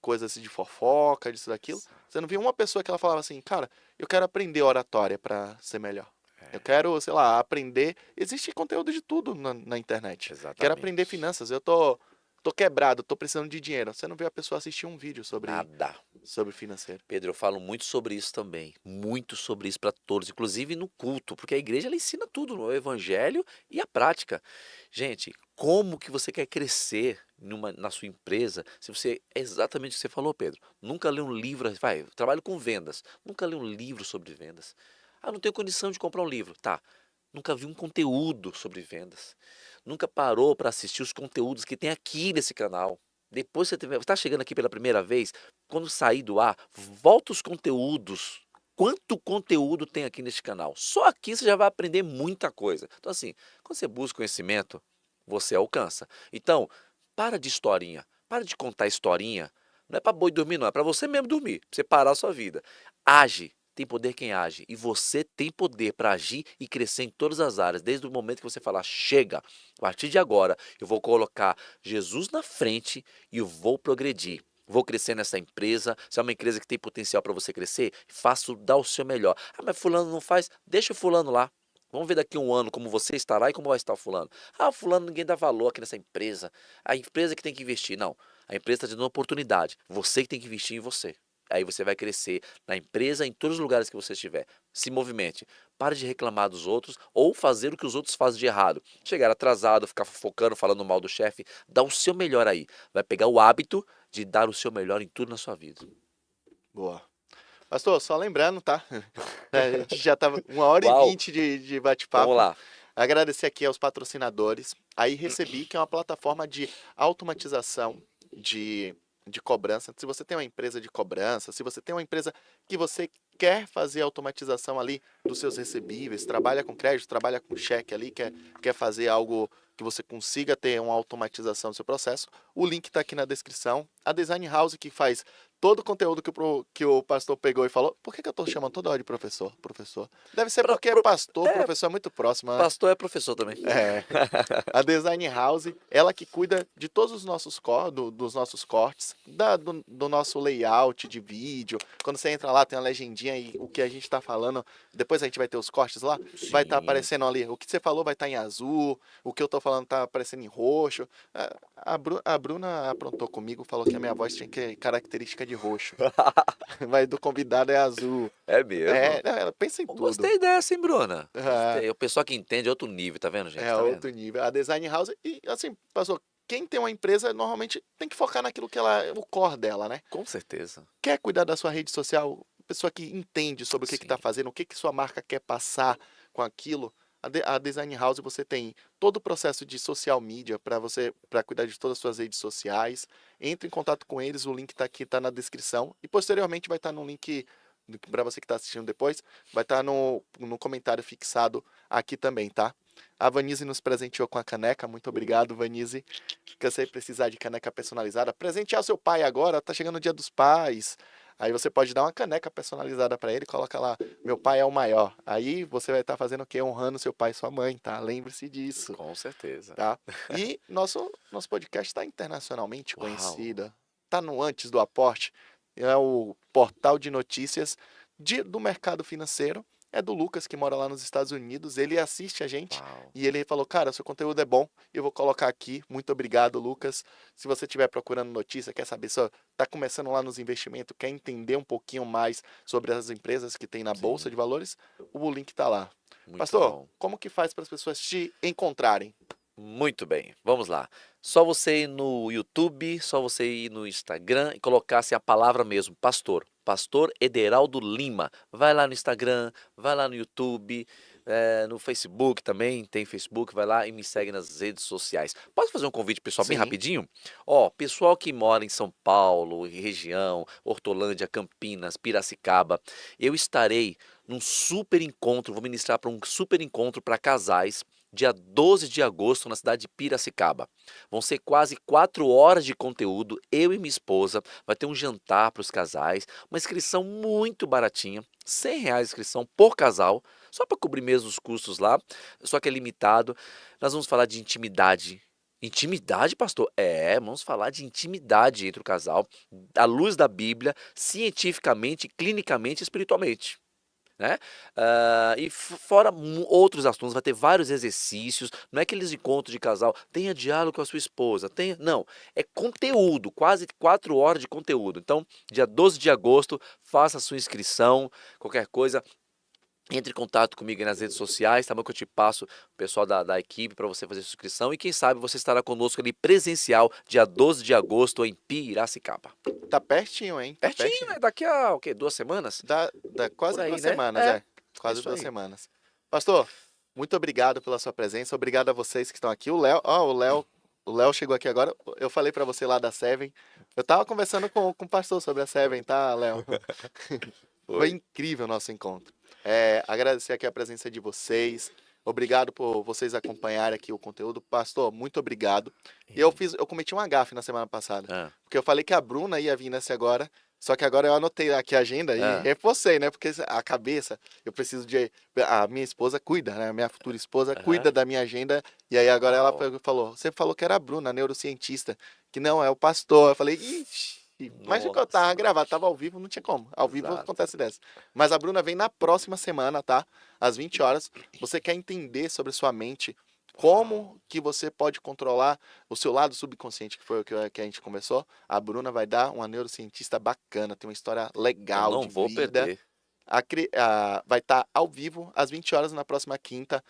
S1: coisas de fofoca, disso, daquilo.
S3: Exato.
S1: Você não viu uma pessoa que ela falava assim, cara, eu quero aprender oratória para ser melhor. Eu
S3: É,
S1: quero, sei lá, aprender. Existe conteúdo de tudo na internet. Quero aprender
S3: exatamente.
S1: finanças. Eu tô quebrado, tô precisando de dinheiro. Você não vê a pessoa assistir um vídeo
S3: Nada.
S1: sobre financeiro.
S3: Pedro, eu falo muito sobre isso também. Muito sobre isso para todos, inclusive no culto, porque a igreja ela ensina tudo, o evangelho e a prática. Gente, como que você quer crescer na sua empresa se você é exatamente o que você falou, Pedro? Nunca lê um livro, vai, eu trabalho com vendas, nunca lê um livro sobre vendas. Ah, não tenho condição de comprar um livro. Tá. Nunca vi um conteúdo sobre vendas. Nunca parou para assistir os conteúdos que tem aqui nesse canal. Depois você está chegando aqui pela primeira vez, quando sair do ar, volta os conteúdos. Quanto conteúdo tem aqui neste canal? Só aqui você já vai aprender muita coisa. Então, assim, quando você busca conhecimento, você alcança. Então, para de historinha. Para de contar historinha. Não é para boi dormir, não. É para você mesmo dormir. Pra você parar a sua vida. Age. tem poder quem age. E você tem poder para agir e crescer em todas as áreas. Desde o momento que você falar, chega, a partir de agora, eu vou colocar Jesus na frente e eu vou progredir. Vou crescer nessa empresa. Se é uma empresa que tem potencial para você crescer, dá o seu melhor. Ah, mas fulano não faz? Deixa o fulano lá. Vamos ver daqui a um ano como você estará e como vai estar o fulano. Ah, o fulano ninguém dá valor aqui nessa empresa. A empresa que tem que investir. Não, a empresa está te dando uma oportunidade. Você que tem que investir em você. Aí você vai crescer na empresa, em todos os lugares que você estiver. Se movimente. Pare de reclamar dos outros ou fazer o que os outros fazem de errado. Chegar atrasado, ficar fofocando, falando mal do chefe. Dá o seu melhor aí. Vai pegar o hábito de dar o seu melhor em tudo na sua vida.
S1: Boa. Pastor, só lembrando, tá? A gente já tava 1h20 de bate-papo.
S3: Vamos lá.
S1: Agradecer aqui aos patrocinadores. Aí recebi que é uma plataforma de automatização de cobrança. Se você tem uma empresa de cobrança, se você tem uma empresa que você quer fazer automatização ali dos seus recebíveis, trabalha com crédito, trabalha com cheque ali, quer fazer algo que você consiga ter uma automatização do seu processo, o link está aqui na descrição. A Design House, que faz todo o conteúdo que o pastor pegou e falou. Por que eu estou chamando toda hora de professor? Professor. Deve ser porque pastor, professor é muito próximo, né?
S3: Pastor é professor também.
S1: É. A Design House, ela que cuida de todos os nossos dos nossos cortes, do nosso layout de vídeo. Quando você entra lá, tem uma legendinha e o que a gente está falando. Depois a gente vai ter os cortes lá. Vai estar
S3: Sim.
S1: aparecendo ali. O que você falou vai estar em azul. O que eu estou falando está aparecendo em roxo. A Bruna aprontou comigo, falou que a minha voz tinha característica de roxo. Mas do convidado é azul.
S3: É mesmo?
S1: Ela pensa em
S3: Eu
S1: tudo.
S3: gostei dessa, hein, Bruna?
S1: Ah.
S3: Gostei. O pessoal que entende é outro nível, tá vendo, gente?
S1: É
S3: Tá vendo?
S1: outro nível. A Design House, e assim, pastor, quem tem uma empresa normalmente tem que focar naquilo que o core dela, né?
S3: Com certeza.
S1: Quer cuidar da sua rede social, pessoa que entende sobre o que
S3: Sim.
S1: está fazendo, o que sua marca quer passar com aquilo. A Design House, você tem todo o processo de social media para cuidar de todas as suas redes sociais. Entre em contato com eles, o link está aqui, está na descrição. E posteriormente vai estar no link, para você que está assistindo depois, vai estar no comentário fixado aqui também, tá? A Vanise nos presenteou com a caneca. Muito obrigado, Vanise. Se você precisar de caneca personalizada, presentear seu pai agora. Tá chegando o Dia dos Pais. Aí você pode dar uma caneca personalizada para ele. Coloca lá, meu pai é o maior. Aí você vai estar fazendo o quê? Honrando seu pai e sua mãe, tá? Lembre-se disso,
S3: Com certeza.
S1: tá? E nosso podcast está internacionalmente
S3: Uau.
S1: conhecido. Tá no Antes do Aporte. É o portal de notícias do mercado financeiro. É do Lucas, que mora lá nos Estados Unidos. Ele assiste a gente.
S3: Uau.
S1: E ele falou, cara, seu conteúdo é bom, eu vou colocar aqui. Muito obrigado, Lucas. Se você estiver procurando notícia, quer saber, só está começando lá nos investimentos, quer entender um pouquinho mais sobre as empresas que tem na
S3: Sim.
S1: Bolsa de Valores, o link está lá.
S3: Muito
S1: Pastor,
S3: bom.
S1: como que faz para as pessoas te encontrarem?
S3: Muito bem, vamos lá. Só você ir no YouTube, só você ir no Instagram e colocar assim a palavra mesmo, pastor. Pastor Ederaldo Lima. Vai lá no Instagram, vai lá no YouTube, no Facebook também, tem Facebook, vai lá e me segue nas redes sociais. Posso fazer um convite, pessoal, bem
S1: Sim.
S3: rapidinho? Ó, pessoal que mora em São Paulo, região, Hortolândia, Campinas, Piracicaba, eu estarei num super encontro, vou ministrar para um super encontro para casais, dia 12 de agosto, na cidade de Piracicaba. Vão ser quase 4 horas de conteúdo, eu e minha esposa. Vai ter um jantar para os casais, uma inscrição muito baratinha, R$ 100 a inscrição por casal, só para cobrir mesmo os custos lá, só que é limitado. Nós vamos falar de intimidade. Intimidade, pastor? Vamos falar de intimidade entre o casal, à luz da Bíblia, cientificamente, clinicamente e espiritualmente. Né? E fora outros assuntos, vai ter vários exercícios, não é aqueles encontros de casal, tenha diálogo com a sua esposa, não, é conteúdo, quase 4 horas de conteúdo. Então, dia 12 de agosto, faça a sua inscrição, qualquer coisa, entre em contato comigo aí nas redes sociais, tá bom? Que eu te passo o pessoal da equipe para você fazer sua inscrição e quem sabe você estará conosco ali presencial, dia 12 de agosto em Piracicaba.
S1: Tá pertinho, hein? Tá
S3: Pertinho, é daqui a, 2 semanas?
S1: Dá quase
S3: Por aí,
S1: 2
S3: né?
S1: semanas, Quase
S3: isso
S1: 2
S3: aí.
S1: semanas. Pastor, muito obrigado pela sua presença. Obrigado a vocês que estão aqui. O Léo chegou aqui agora. Eu falei para você lá da Seven. Eu tava conversando com o pastor sobre a Seven, tá, Léo? Foi incrível o nosso encontro. Agradecer aqui a presença de vocês. Obrigado por vocês acompanharem aqui o conteúdo. Pastor, muito obrigado. E eu cometi uma gafe na semana passada. Porque eu falei que a Bruna ia vir nessa agora. Só que agora eu anotei aqui a agenda e
S3: Ah,
S1: reforcei, né? Porque a cabeça, eu preciso de. A minha esposa cuida, né? A minha futura esposa
S3: aham.
S1: cuida da minha agenda. E aí agora ela
S3: Uau.
S1: falou: Você falou que era a Bruna, a neurocientista, que não é o pastor. Eu falei: Ixi. Mas ficou, tava
S3: Nossa.
S1: gravado, tava ao vivo, não tinha como. Ao vivo
S3: Exato.
S1: acontece dessa. Mas a Bruna vem na próxima semana, tá? Às 20 horas. Você quer entender sobre a sua mente,
S3: Uau.
S1: como que você pode controlar o seu lado subconsciente, que foi o que a gente começou. A Bruna vai dar uma neurocientista bacana, tem uma história
S3: Eu
S1: legal
S3: não
S1: de
S3: vou
S1: vida.
S3: perder.
S1: Vai estar ao vivo às 20 horas na próxima quinta.